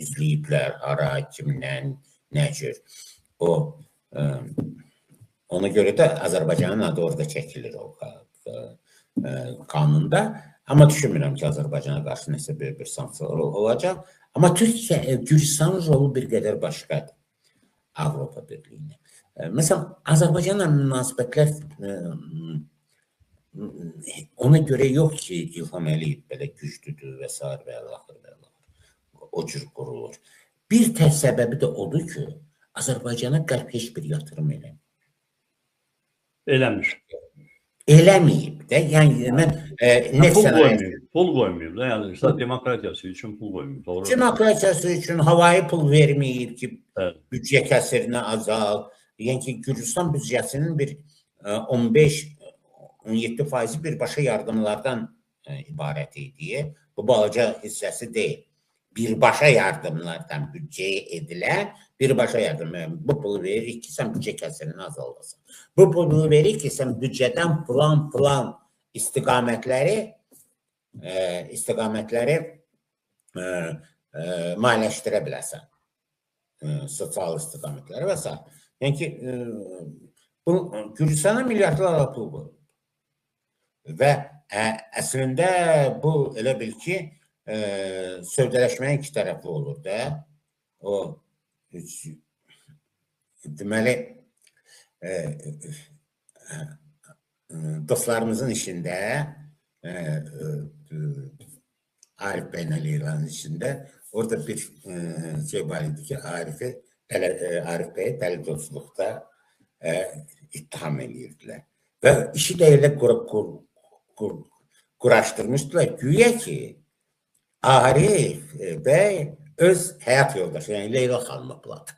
izləyiblər, hara, kimdən, nə cür. Ona görə də Azərbaycanın adı orada çəkilir o qanunda. Amma düşünmürəm ki, Azərbaycana qarşı nəsə böyük bir sanksiyalar olacaq. Amma Gürcüstanın rolu bir qədər başqadır Avropa Birliyinə. Məsələn, Azərbaycanla münasibətlər ona görə yox ki, İlham Əliyev belə güclüdür və s. və o cür qurulur. Bir tək səbəbi də odur ki, Azərbaycana qərb heç bir yatırım eləmir. Eləmir. Eləməyib də. Yəni, mən pul qoymayıb da. Yəni, demokratiyası üçün pul qoymayıb. Demokratiyası üçün havayı pul verməyib ki, büdcə kəsirini azal. Yəni ki, Gürcüstan büdcəsinin bir 15-17% birbaşa yardımlardan ibarət idi. Bu balaca hissəsi deyil. Birbaşa yardımlardan büdcəyə edilən birbaşa yardım. Bu pulu veririk ki, sən büdcə kəsirini azaldasan. Bu pulu veririk ki, sən büdcədən plan istiqamətləri maliyyələşdirə biləsən. Sosial istiqamətləri və s. Yəni ki, Gürcüstana milyardlarla pul qoyulur. Və əslində bu elə bil ki, sövdələşməyə iki tərəfli olur da. Deməli, dostlarımızın işində, Arif Beynəliyev'in işində orada bir şey var idi ki, Arif Bey dəlidozluqda ittiham edirdilər. Və işi də elə quraşdırmışdılar. Güya ki, Arif Bey öz həyat yoldaşı, yəni Leyla xanımı platıb.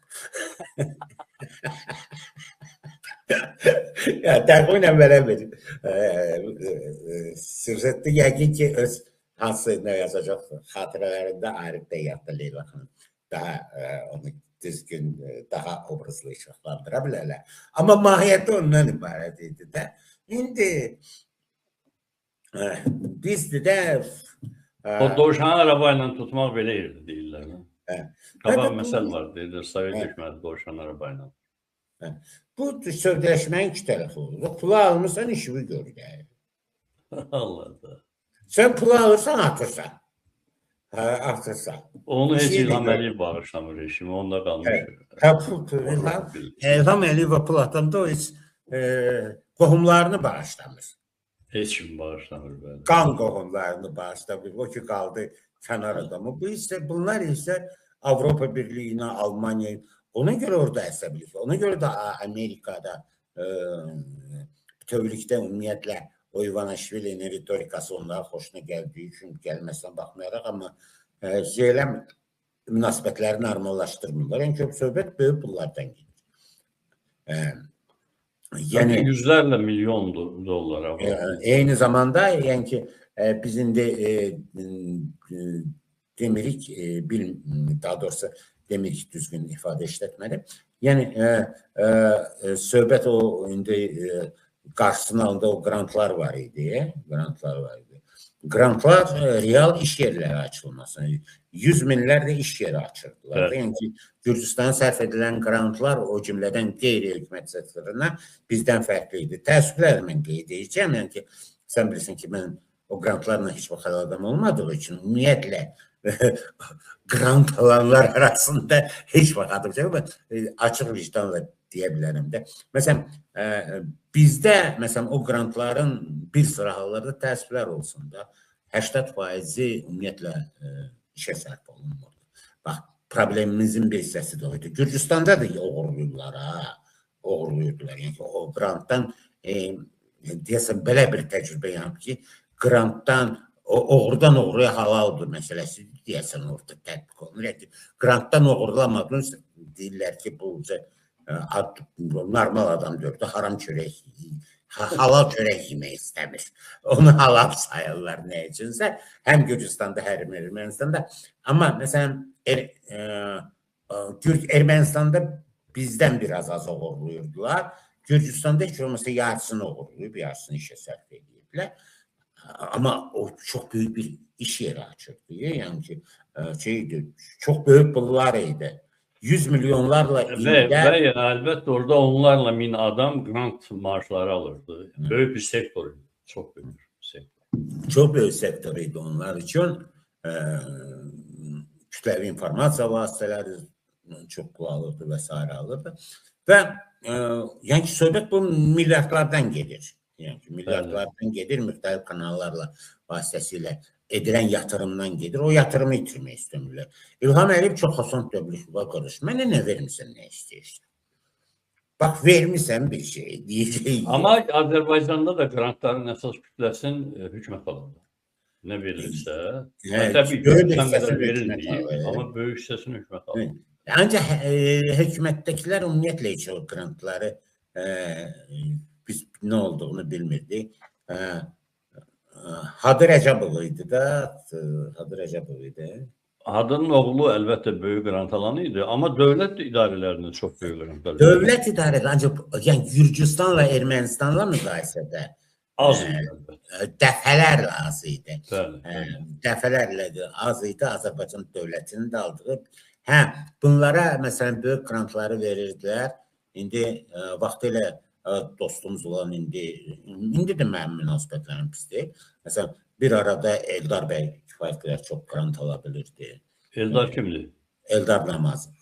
Təxminən belə bir süjetdə yəqin ki, öz hansı nə yazacaq xatirələrində Arif Bey yadda Leyla xanım daha onu düzgün, daha obrazlı işıqlandıra bilərlər. Amma mahiyyəti ondan ibarət idi də. İndi bizdir də o dovşanı arabayla tutmaq belə yerdir, deyirlər. Qabaq məsəl var, deyirlər, Sovet hökuməti dovşan arabayla. Bu sövdələşməyin iki tərəfi olur. Pulu almışsan, işini görür. Allah da. Sən pulu alırsan, atırsan. Atırsan. Onu heç İlham Əliyev bağışlamır rejimi, onda qalmış. İlham Əliyev pul atanda o heç qohumlarını bağışlamır. Heç kim bağışlamır. Qan qohumlarını bağışlamır. O ki, qaldı kənar adamı. Bunlar isə Avropa Birliyinə, Almaniya, ona görə orada əsəbilik. Ona görə də Amerikada bütövlükdə ümumiyyətlə o İvanişvilinin ritorikası onlara xoşuna gəldiyi üçün gəlməsinə baxmayaraq, amma münasibətləri normallaşdırmırlar. Yəni, söhbət böyük pullardan gedir. Yəni, yüzlərlə milyon dollara. Eyni zamanda, yəni ki, biz indi demirik, daha doğrusu demirik düzgün ifadə işlətməli. Yəni, söhbət o indi qarşısının alında o qrantlar var idi. Qrantlar real iş yerləri açılmasına, 100 minlərlə iş yeri açırdılar. Evet. Yəni ki, Gürcüstana sərf edilən qrantlar o cümlədən qeyri-hökumət sektoruna bizdən fərqli idi. Təəssüflər mən qeyd edəcəm. Yəni ki, sən bilirsən ki, mən o qrantlarla heç vaxt adam olmadığı üçün ümumiyyətlə qrant alanlar arasında heç vaxt adım çəkmə, açıq vicdanla deyə bilərəm də. Məsələn, bizdə məsələn o qrantların bir sıra hallarda təəssüflər olsun da 80% ümumiyyətlə işə sərf olunmur. Bax, problemimizin bir hissəsi də oydu. Gürcüstanda da oğurluyurlar, oğurluyurdular. Yəni ki, o qrantdan deyəsən belə bir təcrübə yanıb ki, qrantdan oğurdan oğruya halaldır məsələsi deyəsən orada tətbiq olunur. Qrantdan oğurlamadın, deyirlər ki, bu normal adam dördü, haram çörək, halal çörək yemək istəmir. Onu halal sayırlar nə üçünsə, həm Gürcüstanda, həm Ermənistanda. Amma məsələn, Ermənistanda bizdən biraz az oğurluyurdular. Gürcüstanda heç olmasa yarısını oğurluyub, yarısını işə sərf ediblər. Amma o çox böyük bir iş yeri açırdı. Yəni ki, çox böyük pullar idi. 100 milyonlarla ve elbette orada onlarla 1000 adam grant maaşları alırdı. Böyük bir sektör. Çok büyük bir sektör. Çok büyük sektörüydü onlar için. Kütləvi informasiya vasitələri çox pul alırdı və s. alırdı. Və yəni ki, söhbət bu milyardlardan gedir. Yəni ki, milyardlardan gedir, müxtəlif kanallarla vasitəsilə edilən yatırımdan gedir. O yatırımı itirmək istəmirlər. İlham Əliyev çox asan dövlətlə qarışır. Mənə nə vermirsən, nə istəyirsən? Bax, vermirsən bir şey, deyəcək. Amma Azərbaycanda da qrantların əsas kütləsin hökumət alırdı. Nə verilirsə, təbii ki, verildi, amma böyük hissəsini hökumət alırdı. Ancaq hökumətdəkilər ümumiyyətlə heç o qrantları biz nə olduğunu bilmirdik. Hadı Rəcəbov idi da, Hadı Rəcəbov idi. Hadının oğlu əlbəttə böyük qrant alanı idi, amma dövlət idarələrində çox böyük qrant alırdı. Dövlət idarələri, ancaq yəni Gürcüstanla Ermənistanla müqayisədə az idi. Dəfələrlə az idi. Dəfələrlə az idi Azərbaycan dövlətinin də aldığı. Bunlara məsələn böyük qrantları verirdilər. İndi vaxtilə dostumuz olan indi də mənim münasibətlərim pisdir. Məsələn, bir arada Eldar bəy kifayət qədər çox qrant ala bilirdi. Eldar kimdir? Eldar Namazov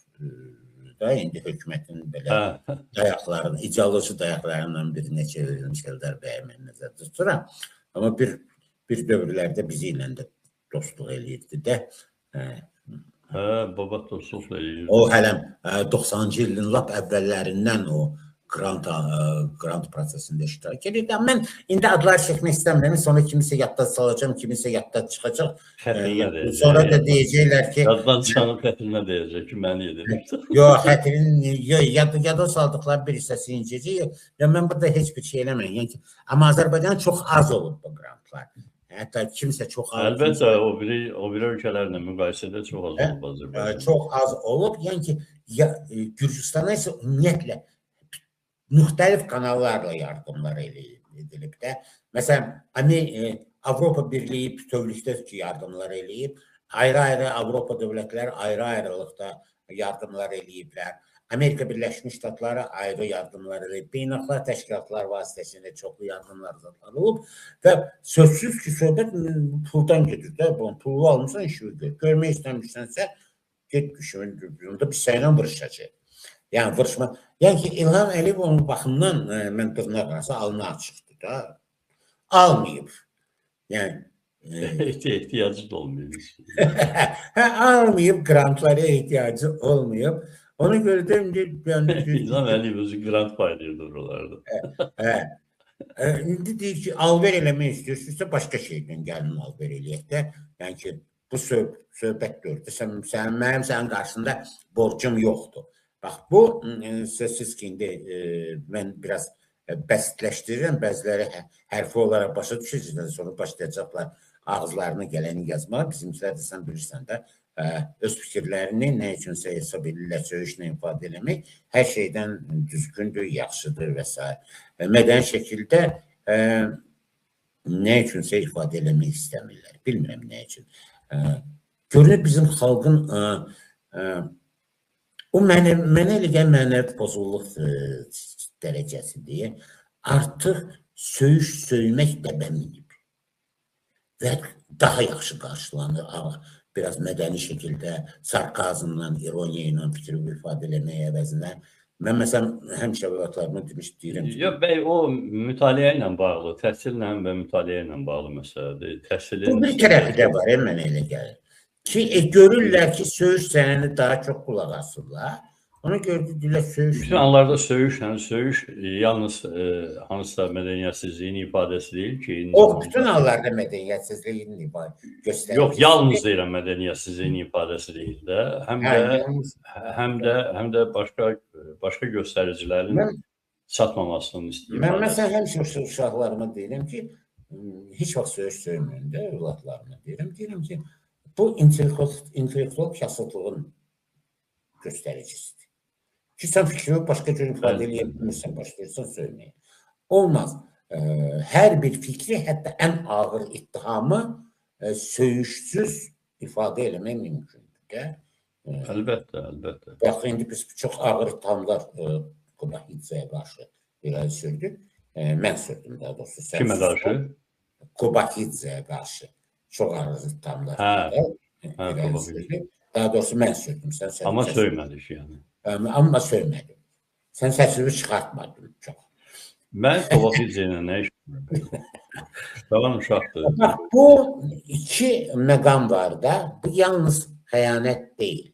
da indi hökumətin belə dayaqlarının, icralıcı dayaqlarından birinə çevrilmiş Eldar bəyə mən nəzərdə tuturam. Amma bir dövrlərdə bizi ilə də dostluq eləyirdi də. Baba dostluq eləyirdi. O hələm 90-cı ilin lap əvvəllərindən o qrant prosesində iştirak edirdi. Mən indi adlar çəkmək istəmirəm. Sonra kimisə yadda salacağım, kimisə yadda çıxacaq. Sonra da deyəcəklər ki... Yaddan çıxanın xətrinə deyəcək ki, məni yedir. Yox, xətrin, yadda saldıqlar bir hissəsi incəcək. Mən burada heç bir şey eləməyim. Amma Azərbaycan çox az olub bu qrantlar. Hətta kimsə çox az... Əlbəttə, o biri ölkələrlə müqayisədə çox az olub Azərbaycan. Çox az olub. Yəni ki, Gürcüstana isə ümumiyyətlə müxtəlif kanallarla yardımlar edilib də. Məsələn, Avropa Birliyi bütövlükdə yardımlar eləyib. Ayrı-ayrı Avropa dövlətləri ayrı-ayrılıqda yardımlar eləyiblər. Amerika Birləşmiş Ştatları ayrı yardımlar eləyib. Beynəlxalq təşkilatlar vasitəsində çoxlu yardımlar olub. Və sözsüz ki, söhbət puldan gedir də. Pulu almışsan, işi gör. Görmək istəmişsənsə, get düşün. Onda bir səylə vırışacaq. Yəni, vuruşma. Yəni ki, İlham Əliyev onun baxımdan mən dırnaq arası alnı açıqdır da. Almayıb. Yəni... ehtiyacı da olmayıb. Almayıb, qrantlara ehtiyacı olmayıb. Ona görə də... İlham Əliyev özü qrant paylayırdı oralarda. İndi deyir ki, alver eləmək istəyirsinizsə, başqa şeydən gəlin alver eləyək də. Yəni ki, bu söhbət gördü. Mənim sənin qarşısında borcum yoxdur. Bax, bu sözsüz ki, indi mən biraz bəsitləşdirirəm, bəziləri hərfi olaraq başa düşəcəklər, sonra başlayacaqlar ağızlarına gələni yazmağa. Bizimkilər də sən bilirsən də, öz fikirlərini nə üçünsə hesab edirlər, söyüşlə ifadə eləmək hər şeydən düzgündür, yaxşıdır və s. Mədəni şəkildə nə üçünsə ifadə eləmək istəmirlər. Bilmirəm nə üçün. Görünür bizim xalqın o mənə elə gəlir mənəvi pozulluq dərəcəsidir. Artıq söymək dəbə minib və daha yaxşı qarşılanır. Biraz mədəni şəkildə sarkazmla, ironiya ilə fikri ifadə eləməyə əvəzinə. Mən məsələn, həmişə vəlatlarımı deyirəm ki... Yox, bəy, o mütaliə ilə bağlı, təhsillə və mütaliə ilə bağlı məsələdir. Bu bir tərəfi də var, mənə elə gəlir. Ki, görürlər ki, söyüş sənəni daha çox qulaq asırlar. Ona gördülər söyüş. Bütün anlarda söyüş yalnız hansısa mədəniyyətsizliyin ifadəsi deyil ki. O, bütün anlarda mədəniyyətsizliyin göstərir. Yox, yalnız deyirəm mədəniyyətsizliyin ifadəsi deyil də. Həm də başqa göstəricilərin çatmamasının istəyir. Mən məsələn həmişə uşaqlarıma deyirəm ki, heç vaxt söyüş söyməyin də övladlarıma deyirəm ki, bu intellektual kasıtlığın göstəricisidir. Ki, sən fikrini başqa cür ifadə eləyə bilmirsən, başlayırsan söyləməyə. Olmaz. Hər bir fikri, hətta ən ağır ittihamı söyüşsüz ifadə eləmək mümkündür. Əlbəttə, əlbəttə. Bax, indi biz çox ağır ittihamlar Qubahidzəyə qarşı irəli sürdük. Mən sürdüm, daha doğrusu. Kimə qarşı? Qubahidzəyə qarşı çox ağır ittihamlar irəli sürdük. Daha doğrusu mən sürdüm. Amma söymədik yəni. Amma söymədim. Sən səsini çıxartmadın çox. Mən Qubahidzə ilə nə işim? Qalan uşaqdır. Bax, bu iki məqam var da, bu yalnız xəyanət deyil.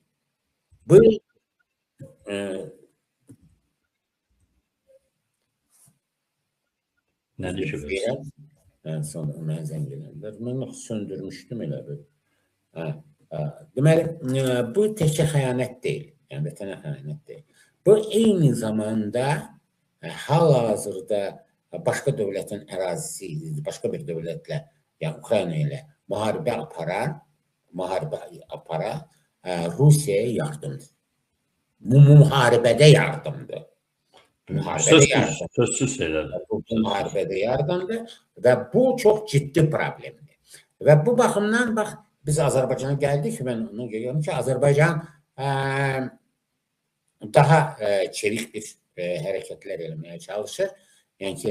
Bu nədir ki? Sonra mən zəng edəndilər. Mən söndürmüşdüm elə bir. Deməli, bu təkcə xəyanət deyil. Yəni, vətənə xəyanət deyil. Bu, eyni zamanda hal-hazırda başqa dövlətin ərazisi idi, başqa bir dövlətlə, yəni Ukrayna ilə müharibə aparan Rusiyaya yardımdır. Bu, müharibədə yardımdır. Sözsüz elədir. Bu, müharibədə yardımdır və bu çox ciddi problemdir. Və bu baxımdan, bax, biz Azərbaycana gəldik ki, mən onu görüyorum ki, Azərbaycan daha çelik bir hərəkətlər eləməyə çalışır. Yəni ki,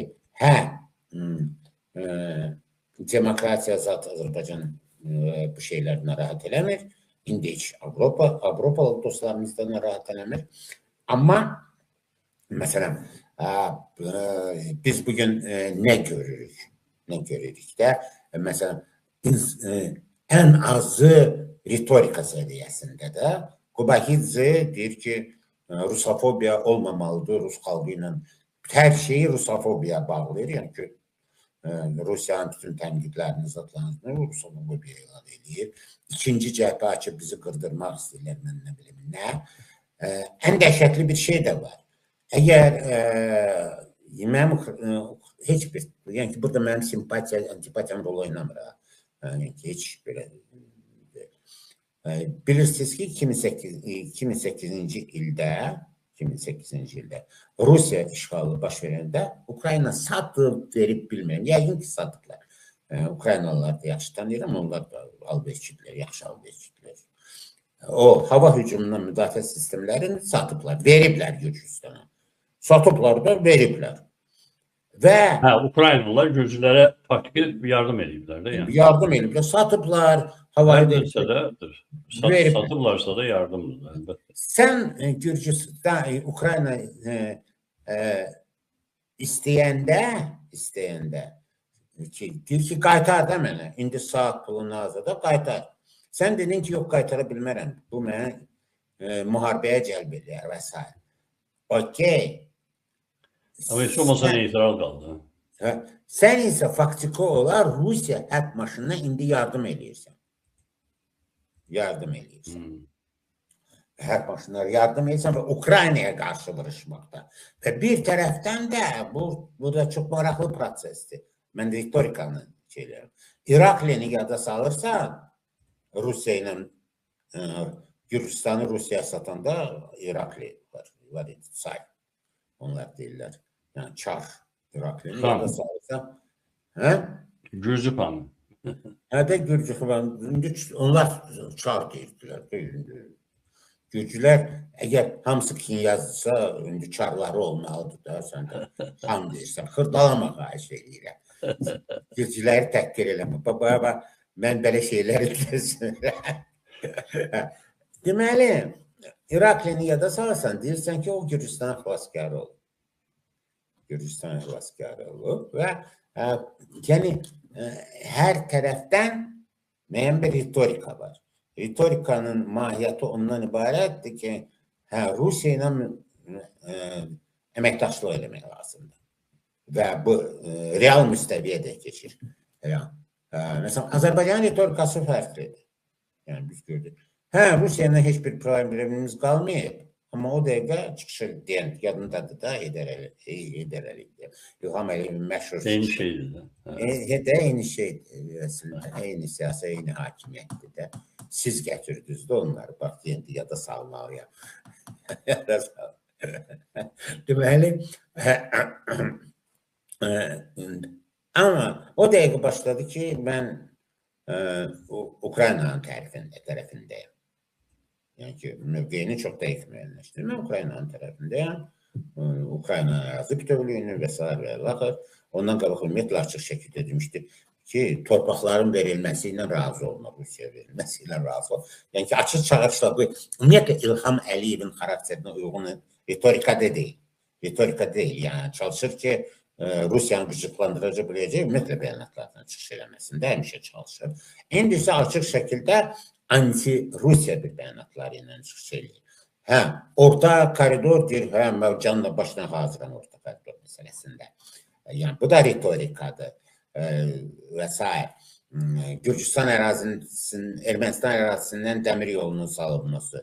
demokratiya zat Azərbaycan bu şeylər narahat eləmir. İndi heç Avropalı dostlarımız da narahat eləmir. Amma, məsələn, biz bugün nə görürük? Nə görürük də? Məsələn, ən azı ritorika səviyyəsində də Qubahidzə deyir ki, rusofobiya olmamalıdır, Rus xalqı ilə hər şeyi rusofobiya bağlayır. Yəni ki, Rusiyanın bütün tənqidlərini, zatlarını rusofobiya elan edir. İkinci cəhbə açıb bizi qırdırmaq istəyirlər, mən nə bilim, nə? Ən dəhşətli bir şey də var. Əgər mənim heç bir, yəni ki, burada mənim simpatiya, antipatiyam rol oynamır. Yəni ki, heç belə bilirsiniz ki, 2008-ci ildə Rusiya işğalı baş verəndə Ukrayna satıb verib bilmirəm. Yəqin ki, satıblar. Ukraynalılar da yaxşı tanıyıram, onlar da alverçidirlər, yaxşı alverçidirlər. O, hava hücumundan müdafiə sistemlərini satıblar, veriblər Gürcüstana. Satıblar da veriblər. Və Ukraynalılar Gürcülərə faktiki yardım ediblər də, yəni. Yardım ediblər, satıblar, havayı satıblarsa da yardımdır. Sən Gürcüstan, Ukrayna istəyəndə deyir ki, qaytar da mənə, indi saat pulunu azada qaytar. Sən dedin ki, yox, qaytara bilmərəm, bu mənə müharibəyə cəlb edir və s. Okey. Amma heç olmasa neytral qaldı. Sən isə faktiki olar Rusiya hərb maşınına indi yardım edirsən. Hərb maşınlara yardım edirsən və Ukraynaya qarşı vuruşmaqda. Və bir tərəfdən də bu da çox maraqlı prosesdir. Mən də ritorikanı şeylərim. İraqlini yada salırsan Rusiya ilə Gürcüstanı Rusiyaya satanda İrakli var idi, say. Onlar deyirlər. Yəni Çar İraklini ya da sayırsa. Gürcü xanı. Hədə Gürcü xanı. Onlar Çar deyirdilər. Gürcülər əgər hamısı Kinyazdısa, indi Çarları olmalıdır da, sən də xan deyirsən. Xırdalama xahiş edirəm. Gürcüləri təhqir eləmə. Baba, mən belə şeyləri deyirəm. Deməli, İraklini yada salırsan, deyirsən ki, o Gürcüstan xilaskarı olub. Gürcüstan xilaskarı olub və yəni hər tərəfdən müəyyən bir ritorika var. Ritorikanın mahiyyəti ondan ibarətdir ki, Rusiya ilə əməkdaşlıq eləmək lazımdır. Və bu real müstəviyyədə keçir. Məsələn, Azərbaycanın ritorikası fərqlidir. Yəni, biz gördük. Rusiya ilə heç bir problemimiz qalmayıb. Amma o dəqiqə çıxışır deyən, yadındadır da, Heydər Əliyev. İlham Əliyevin məşhur. Eyni şeydir. Eyni şeydir. Əslində, eyni siyasi, eyni hakimiyyətdir də. Siz gətirdiniz də onları. Bax, deyəndə yada salmalıyam. Yada salmalıyam. Deməli, amma o dəqiqə başladı ki, mən Ukraynanın tərəfindəyim. Yəni ki, mövqeyini çox dəqiq müəyyənləşdirir. Mən Ukraynanın tərəfindəyim. Ukrayna ərazi bütövlüyünü və s. və ilaxır. Ondan qabaq ümumiyyətlə açıq şəkildə demişdi ki, torpaqların verilməsi ilə razı olmaq, Rusiya verilməsi ilə razı olmaq. Yəni ki, açıq çağırışla bu, ümumiyyətlə İlham Əliyevin xarakterinə uyğun ritorikada deyil. Ritorikada deyil. Yəni, çalışır ki, Rusiyanı qıcıqlandıraca biləcək, ümumiyyətlə bəyanatlardan çıxış eləməsində həmişə çalışır. İndi isə açıq şəkildə anti-Rusiya bir bəyanatları ilə çıxış edir. Orta koridor deyir, canla başına hazıram orta koridor məsələsində. Yəni, bu da ritorikadır və s. Gürcüstan ərazisinin, Ermənistan ərazisindən dəmir yolunun salınması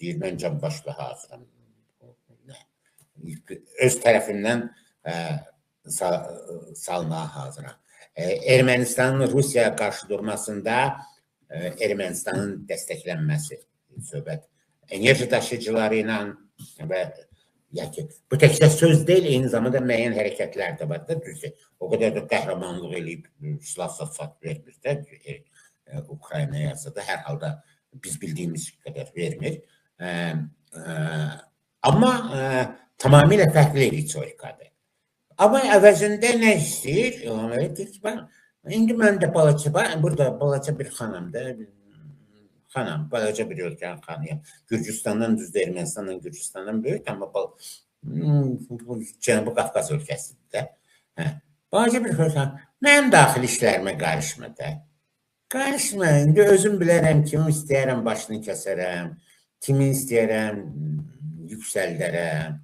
deyir, mən can başla hazıram. Öz tərəfimdən salmağa hazıram. Ermənistanın Rusiyaya qarşı durmasında Ermənistanın dəstəklənməsi söhbət. Enerji daşıyıcıları ilə və bu təkcə söz deyil, eyni zamanda müəyyən hərəkətlər də var da, düzdür. O qədər də qəhrəmanlıq eləyib, silah-sat vermir də, Ukraynaya da hər halda biz bildiyimiz qədər vermir. Amma tamamilə fərqli ritorikadır. Amma əvəzində nə istəyir? İndi mən də burada balaca bir xanımdır. Balaca bir ölkənin xanıyım. Gürcüstandan, düzdür, Ermənistandan, Gürcüstandan böyük, amma Cənubi Qafqaz ölkəsidir də. Balaca bir xanım, mənim daxil işlərimə qarışma da. Qarışma, indi özüm bilərəm, kimi istəyərəm başını kəsərəm, kimi istəyərəm yüksəldərəm.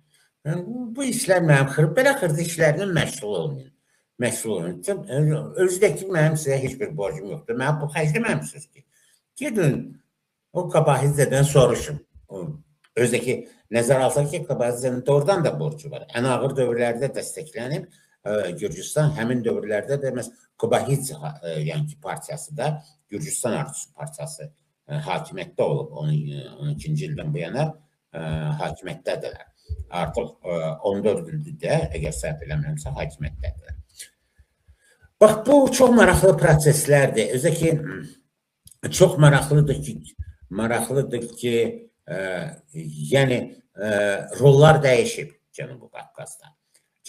Bu işlər mənim belə xırda işlərlə məşğul olmayın. Özüdəki mənim sizə heç bir borcum yoxdur. Mənim bu xərcləməmişsiniz ki. Gedin, o Qabahidzədən soruşun. Özdəki nəzər alsaq ki, Qabahidzənin doğrudan da borcu var. Ən ağır dövrlərdə dəstəklənib, Gürcüstan həmin dövrlərdə də Qabahidze partiyası da, Gürcüstan Arzusu partiyası hakimiyyətdə olub. 12-ci ildən bu yana hakimiyyətdədirlər. Artıq 14 ildir də, əgər səhv eləmirəmsə, hakimiyyətdədirlər. Bax, bu çox maraqlı proseslərdir. Özdəki çox maraqlıdır ki, yəni rollar dəyişib Cənubi Qafqazda.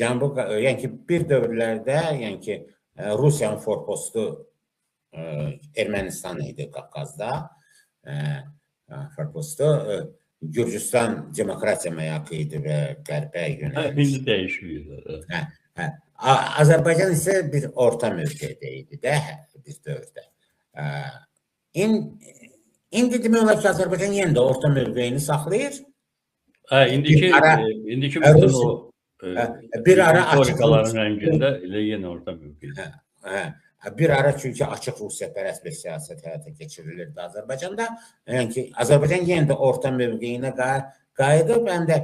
Yəni ki, bir dövrlərdə, yəni ki, Rusiyanın forpostu Ermənistan idi Qafqazda, forpostu Gürcüstan demokratiya məyakı idi və qərbə yönəlmiş. İndi dəyişməyir. Azərbaycan isə bir orta mövqedə idi də, bir dövrdə. İndi demək olar ki, Azərbaycan yenə də orta mövqeyini saxlayır. İndiki bütün o bir ara ritorikaların rəngində elə yenə orta mövqeydə. Bir ara çünki açıq Rusiyapərəst bir siyasət həyata keçirilirdi Azərbaycanda. Yəni ki, Azərbaycan yenə də orta mövqeyinə qayıdıb, həm də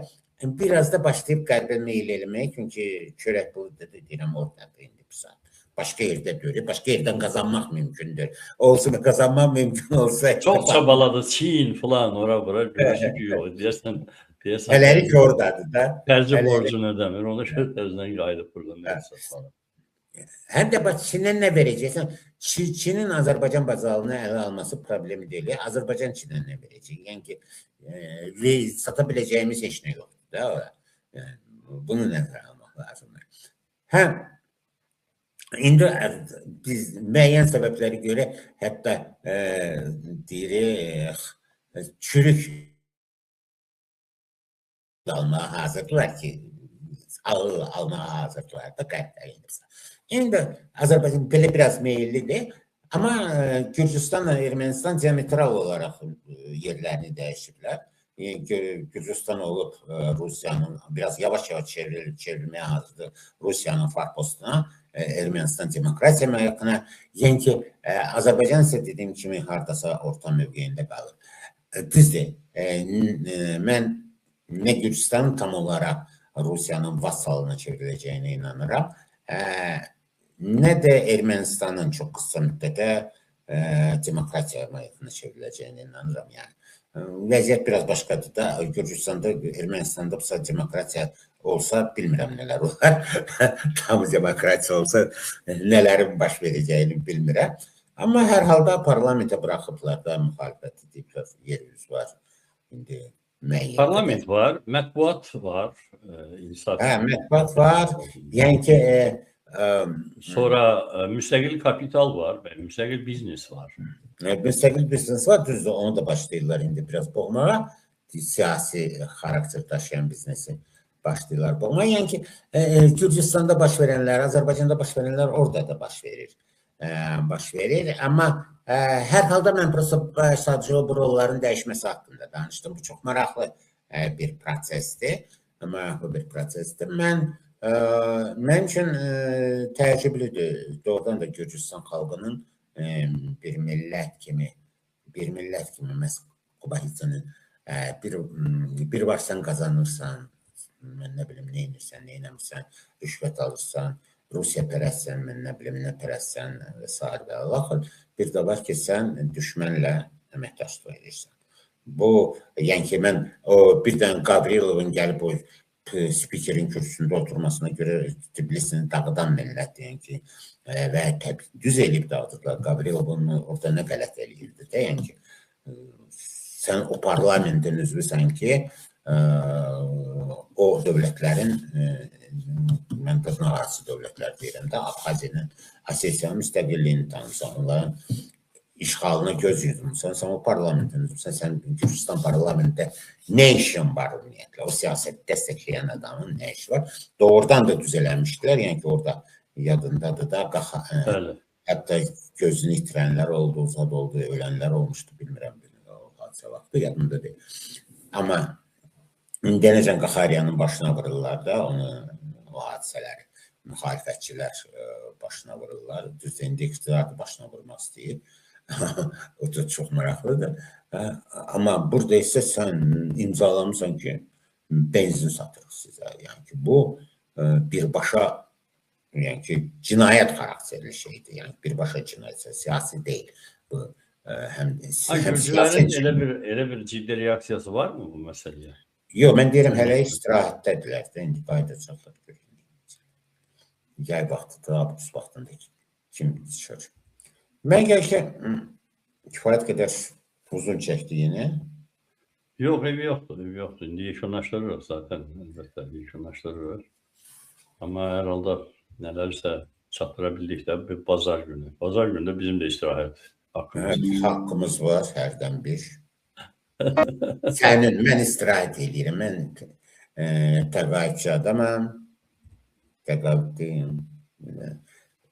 biraz da başlayıb qərbə meyil eləmək, çünki çörək pulu deyirəm ortadır indi bu saat. Başqa yerdə deyil. Başqa yerdən qazanmaq mümkündür. Olsun qazanmaq mümkün olsa. Çok çabaladı. Çin falan ora görürsün ki yok. Deyəsən Hələlik oradadır da. Xərci borcunu ödəmir. Ona görə özündən qayıdıb buradan nəsə falan. Həm də bax Çindən nə verəcəksən? Çinin Azərbaycan bazarını ələ alması problemi deyil. Azərbaycan Çindən nə verəcək? Yəni ki, sata biləcəyimiz heç nə yoxdur da. Yəni, bunu nəzərə almaq lazımdır. Hə, indi biz müəyyən səbəblərə görə hətta deyirik, çürük almağa hazırdılar ki, almağa hazırdılar da qəddəyindirsə. İndi Azərbaycan belə biraz meyillidir. Amma Gürcüstanla Ermənistan diametral olaraq yerlərini dəyişiblər. Gürcüstan olub Rusiyanın biraz yavaş-yavaş çevrilməyə hazırdır Rusiyanın farpostuna, Ermənistan demokratiya məhəkkına. Yəni ki, Azərbaycan isə dediyim kimi hardasa orta mövqeyində qalır. Düzdür, mən nə Gürcüstanın tam olaraq Rusiyanın vassalına çevriləcəyinə inanıram, nə də Ermənistanın çox qısa müddətə demokratiya məhəkkına çevriləcəyinə inanıram. Yəni, vəziyyət biraz başqadır da. Gürcüstanda, Ermənistanda demokratiya olsa bilmirəm nələr olar. Tam demokratiya olsa nələrin baş verəcəyini bilmirəm. Amma hər halda parlamentə buraxıblar da müxalifət ediblər. Yerimiz var. İndi parlament var, mətbuat var. Mətbuat var. Yəni ki, sonra müstəqil kapital var və müstəqil biznes var. Müstəqil biznes var, düzdür, onu da başlayırlar indi biraz boğmağa. Siyasi xarakter daşıyan biznesi başlayırlar boğmağa. Yəni ki, Gürcüstanda baş verənlər, Azərbaycanda baş verənlər orada da baş verir. Amma hər halda mən sadəcə o rolların dəyişməsi haqqında danışdım. Bu çox maraqlı bir prosesdir. Mən üçün təəccüblüdür. Doğrudan da Gürcüstan xalqının bir millət kimi Qubahiçinin bir var sən qazanırsan, mən nə bilim, nə inirsən, nə inəmirsən, rüşvət alırsan, Rusiya pərəstsən, mən nə bilim, nə pərəstsən və s. və Allah. Bir də var ki, sən düşmənlə əməkdaşlıq edirsən. Bu, yəni ki, mən birdən Qavrilovun gəlib o spikerin kürsüsündə oturmasına görə Tbilisini dağıdan millət, yəni ki, və düz eləyib dağıdıqlar. Qavrilovun orada nə qələt eləyirdi də, yəni ki, sən o parlamentin üzvüsən ki, o dövlətlərin, mən dırnaqarası dövlətlər deyirəm də, Abxaziyanın, Osetiyanın müstəqilliyini tanırsan, onların işğalına göz yudumsan, sən o parlamentin üzvüsən, sən Gürcüstan parlamentində nə işin var ümumiyyətlə, o siyasət dəstəkləyən adamın nə işi var? Doğrudan da düz eləmişdilər, yəni ki, orada yadındadır da, hətta gözünü itirənlər oldu, uzad oldu, ölənlər olmuşdu, bilmirəm, o hadisə vaxtı, yadımda deyil. Amma Dənəcən Qaxariyanın başına vururlar da, o hadisələri, müxalifətçilər başına vururlar, düzdür, indi iqtidarı başına vurmaq istəyir. O da çox maraqlıdır. Amma burada isə sən imzalamısan ki, benzin satırıq sizə. Yəni ki, bu birbaşa, yəni ki, cinayət xarakterli şeydir. Yəni birbaşa cinayət, siyasi deyil. Bu həm siyasi... Elə bir ciddi reaksiyası var mı bu məsələyə? Yox, mən deyirəm, hələ istirahətdədirlər də, indi qayıdacaqlar. Yay vaxtıdır, abdüs vaxtında kim çıxır. Mən gəl ki, kifayət qədər uzun çəkdi yine. Yox, evi yoxdur. İndi yekunlaşdırırıq zaten. Əlbəttə, yekunlaşdırırıq. Amma hər halda nələrsə çatdıra bildikdə bir bazar günü. Bazar günü də bizim də istirahət haqqımız var, hərdən bir. Mən istirahət edirəm. Mən təqaüdçü adamam. Təqaüddəyim.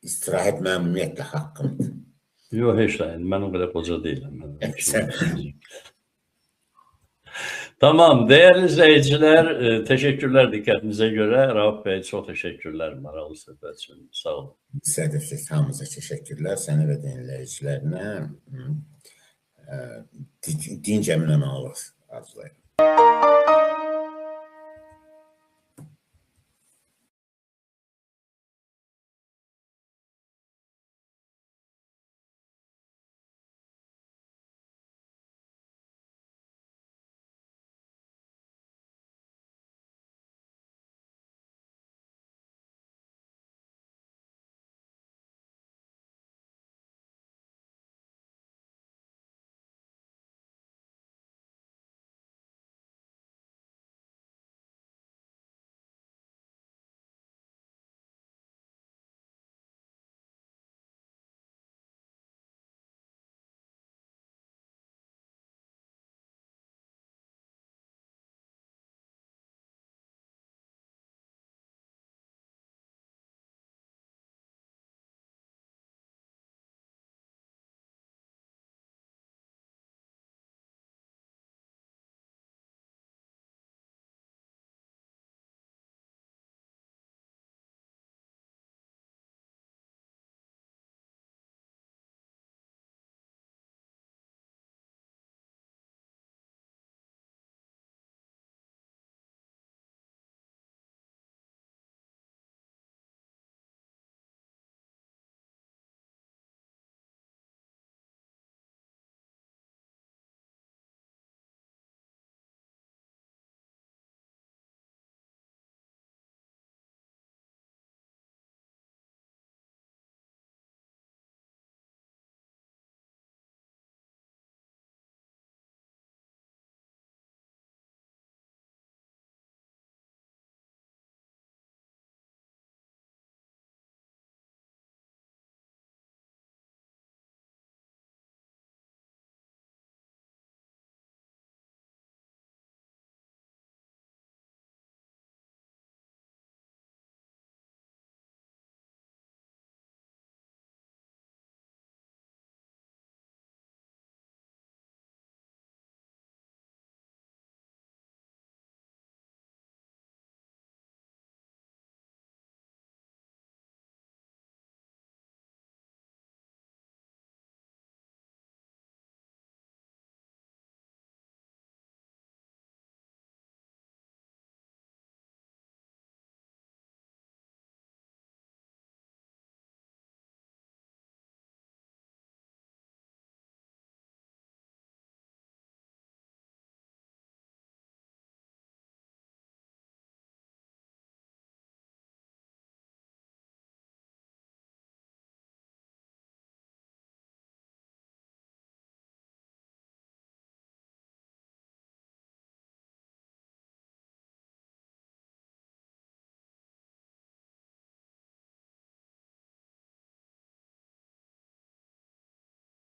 İstirahət mənim ümumiyyətlə haqqımdır. Yox, heç də. Mən o qədər qoca deyiləm. Tamam, değerli izleyiciler, teşekkürler dikkatinize göre. Rauf Bey, çok teşekkürler. Maraqlı söhbət üçün. Sağ olun. Sədəfsiz, hamıza teşekkürler. Sənə və dinləyicilərinə dinc əminəmə olur arzulayım.